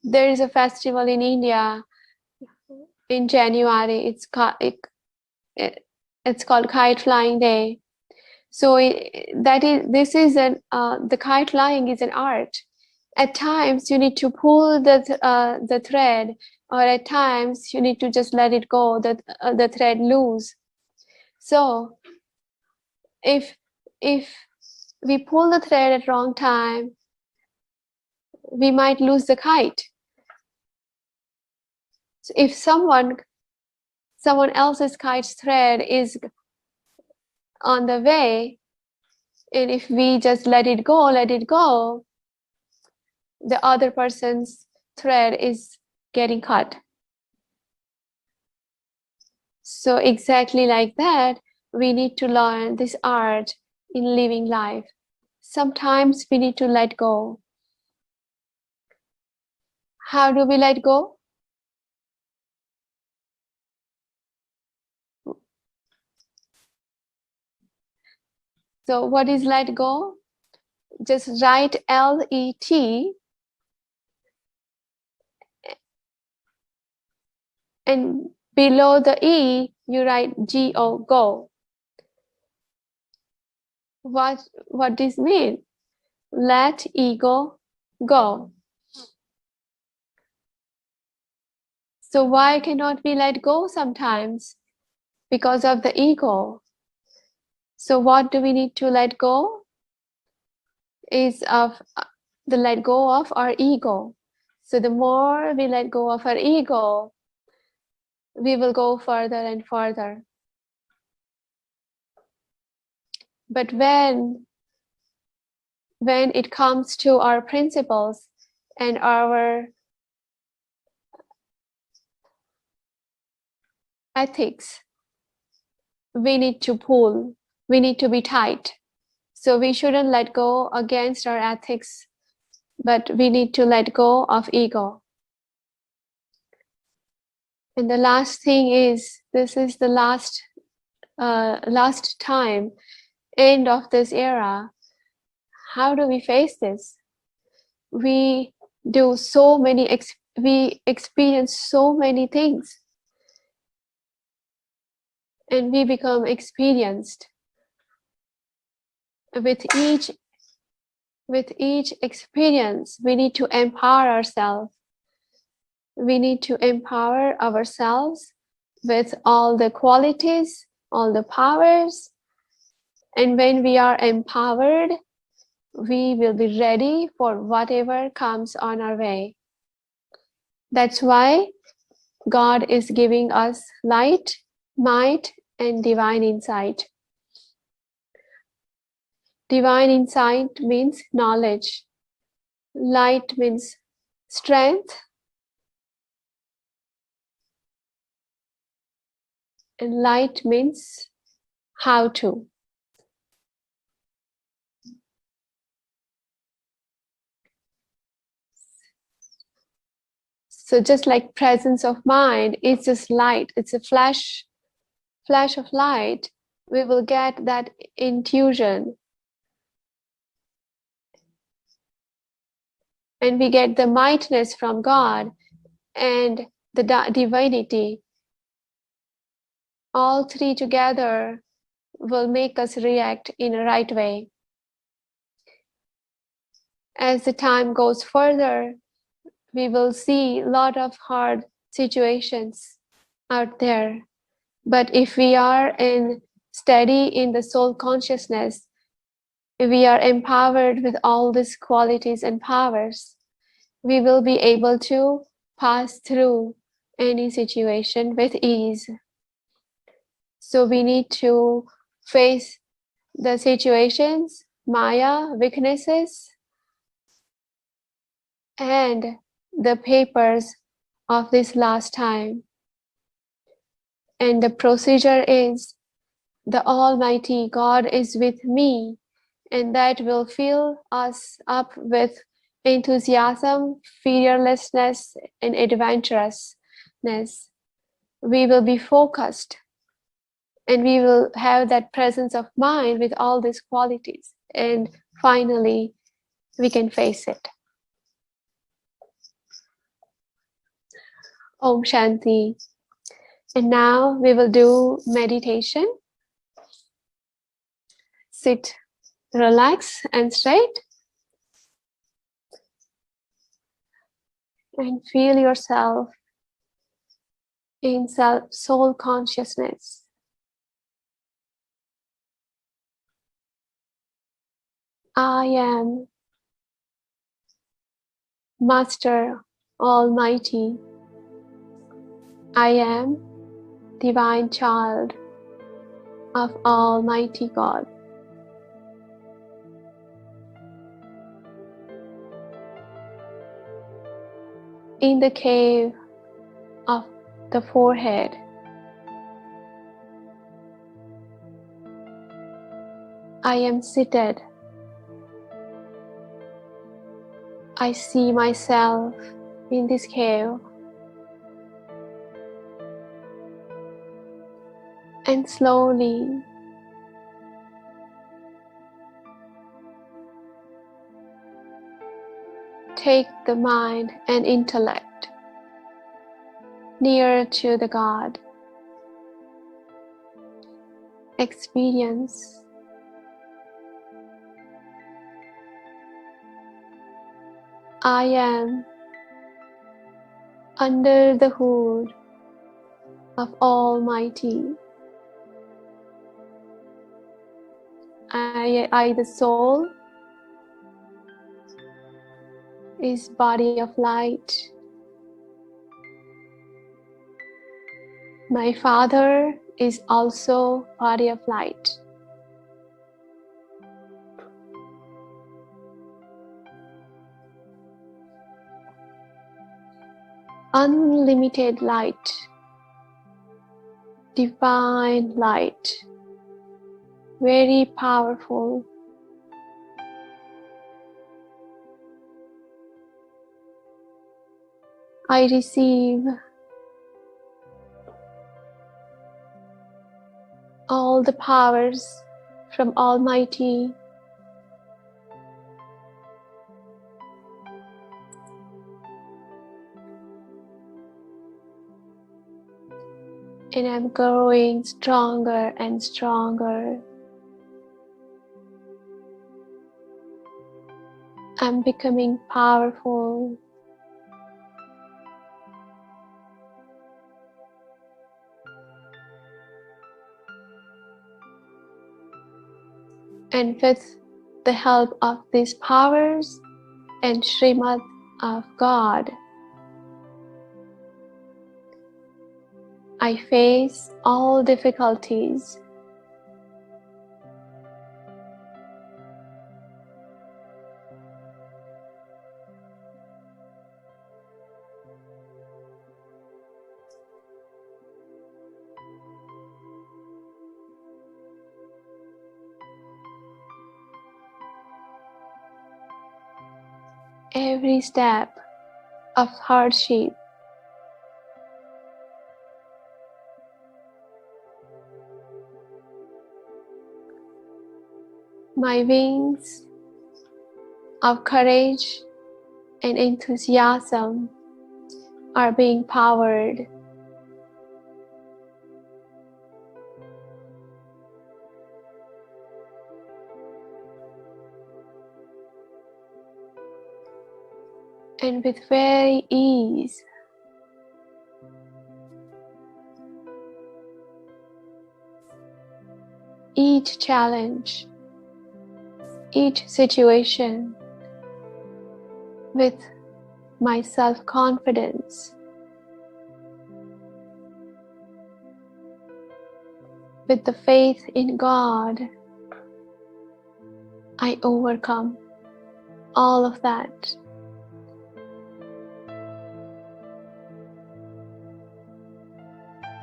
There is a festival in India in January. It's called Kite Flying Day. So the kite flying is an art. At times you need to pull the thread, or at times you need to just let it go, the thread loose. So if we pull the thread at wrong time, we might lose the kite. So if someone else's kite's thread is on the way, and if we just let it go, the other person's thread is getting cut. So exactly like that, we need to learn this art in living life. Sometimes we need to let go. How do we let go? So what is let go? Just write L-E-T and below the E you write G-O, go. What this mean? Let ego go. So why cannot we let go sometimes? Because of the ego. So what do we need to let go? Is of the let go of our ego. So the more we let go of our ego, we will go further and further. But when it comes to our principles and our ethics, we need to pull, we need to be tight. So we shouldn't let go against our ethics, but we need to let go of ego. And the last thing is, this is the last time, end of this era. How do we face this? We do so many, we experience so many things, and we become experienced. With each experience, we need to empower ourselves. We need to empower ourselves with all the qualities, all the powers. And when we are empowered, we will be ready for whatever comes on our way. That's why God is giving us light, might, and divine insight. Divine insight means knowledge. Light means strength. And light means how to. So just like presence of mind, it's just light. It's a flash of light. We will get that intuition. And we get the mightness from God and the divinity. All three together will make us react in a right way. As the time goes further, we will see a lot of hard situations out there. But if we are steady in the soul consciousness, if we are empowered with all these qualities and powers, we will be able to pass through any situation with ease. So we need to face the situations, Maya, weaknesses, and the papers of this last time. And the procedure is, the Almighty God is with me, and that will fill us up with enthusiasm, fearlessness, and adventurousness. We will be focused, and we will have that presence of mind with all these qualities. And finally, we can face it. Om Shanti. And now we will do meditation. Sit, relax, and straight. And feel yourself in soul consciousness. I am Master Almighty. I am divine child of Almighty God. In the cave of the forehead, I am seated. I see myself in this cave, and slowly take the mind and intellect nearer to the God. Experience I am under the hood of Almighty. I, the soul, is body of light. My Father is also body of light. Unlimited light, divine light, very powerful. I receive all the powers from Almighty. And I'm growing stronger and stronger. I'm becoming powerful. And with the help of these powers and Srimad of God, I face all difficulties. Every step of hardship, my wings of courage and enthusiasm are being powered. And with very ease, each challenge, each situation, with my self-confidence, with the faith in God, I overcome all of that.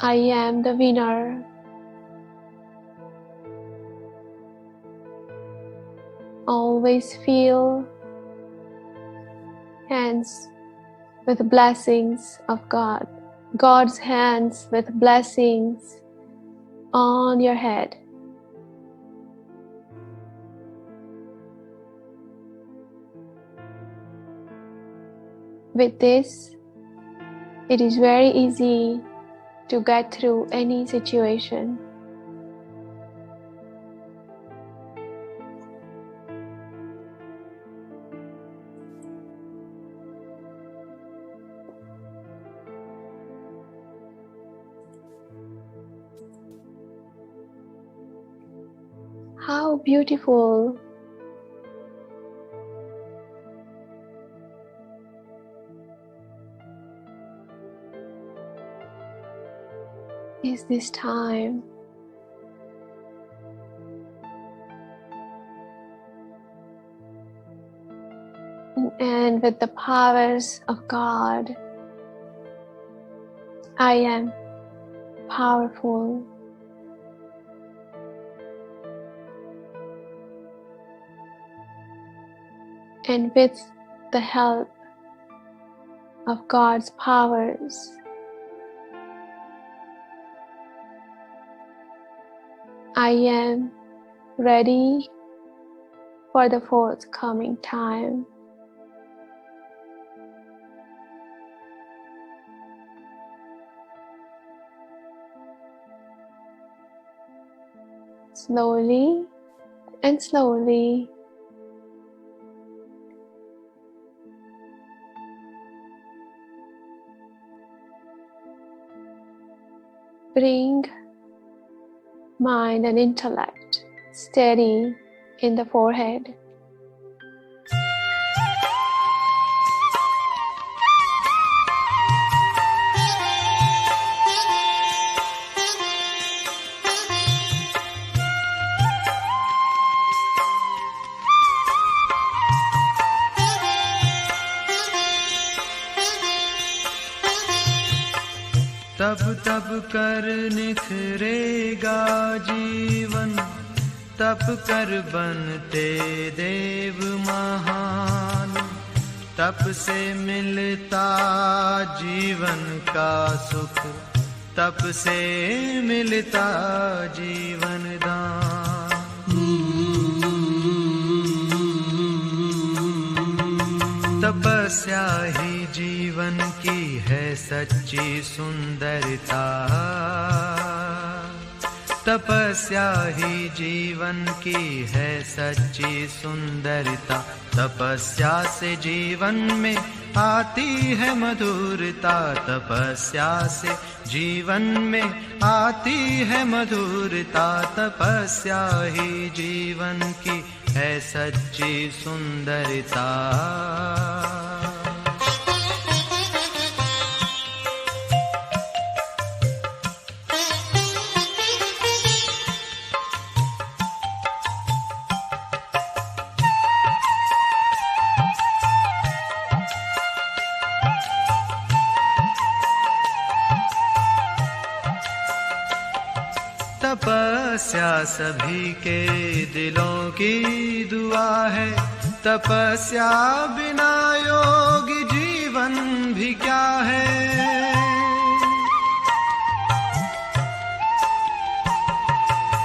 I am the winner. Always feel hands with blessings of God. God's hands with blessings on your head. With this, it is very easy to get through any situation. How beautiful is this time? And with the powers of God, I am powerful. And with the help of God's powers, I am ready for the forthcoming time. Slowly and slowly, bring mind and intellect steady in the forehead.
तब तब कर निखरेगा जीवन, तप कर बनते देव महान। तप से मिलता जीवन का सुख, तप से मिलता जीवन दान। तपस्या ही जीवन की है सच्ची सुंदरता, तपस्या ही जीवन की है सच्ची सुंदरता। तपस्या से जीवन में आती है मधुरता, तपस्या से जीवन में आती है मधुरता। तपस्या ही जीवन की है सच्ची सुंदरता। तपस्या सभी के दिलों की दुआ है, तपस्या बिना योगी जीवन भी क्या है।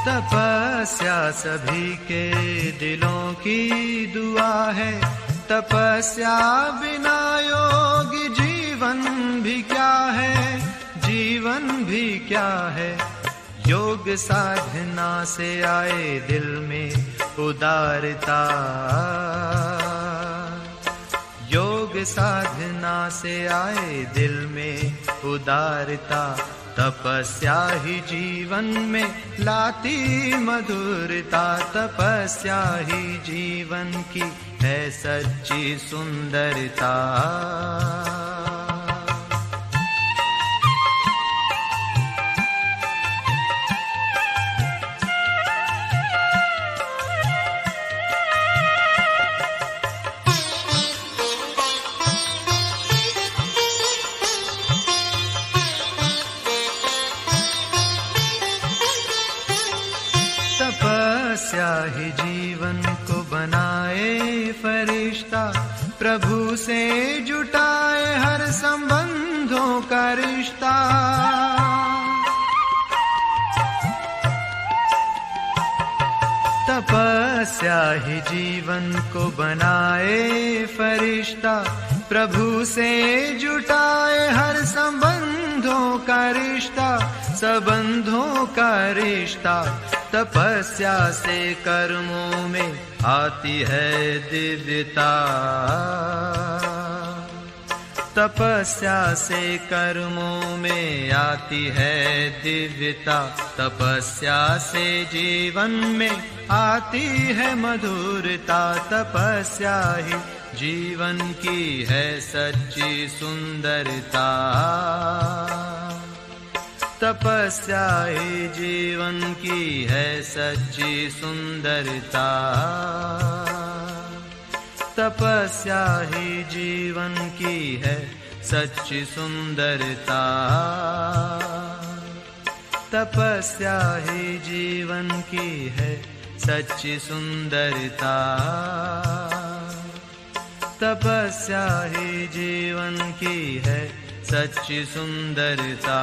तपस्या सभी के दिलों की दुआ है, तपस्या बिना योगी जीवन भी क्या है, जीवन भी क्या है। योग साधना से आए दिल में उदारता, योग साधना से आए दिल में उदारता। तपस्या ही जीवन में लाती मधुरता, तपस्या ही जीवन की है सच्ची सुंदरता। तपस्या ही जीवन को बनाए फरिश्ता, प्रभु से जुटाए हर संबंधों का रिश्ता। तपस्या ही जीवन को बनाए फरिश्ता, प्रभु से जुटाए हर संबंधों का रिश्ता, संबंधों का रिश्ता। तपस्या से कर्मों में आती है दिव्यता, तपस्या से कर्मों में आती है दिव्यता। तपस्या से जीवन में आती है मधुरता, तपस्या ही जीवन की है सच्ची सुंदरता। तपस्या ही जीवन की है सच्ची सुंदरता, तपस्या ही जीवन की है सच्ची सुंदरता। तपस्या ही जीवन की है सच्ची सुंदरता, तपस्या ही जीवन की है सच्ची सुंदरता।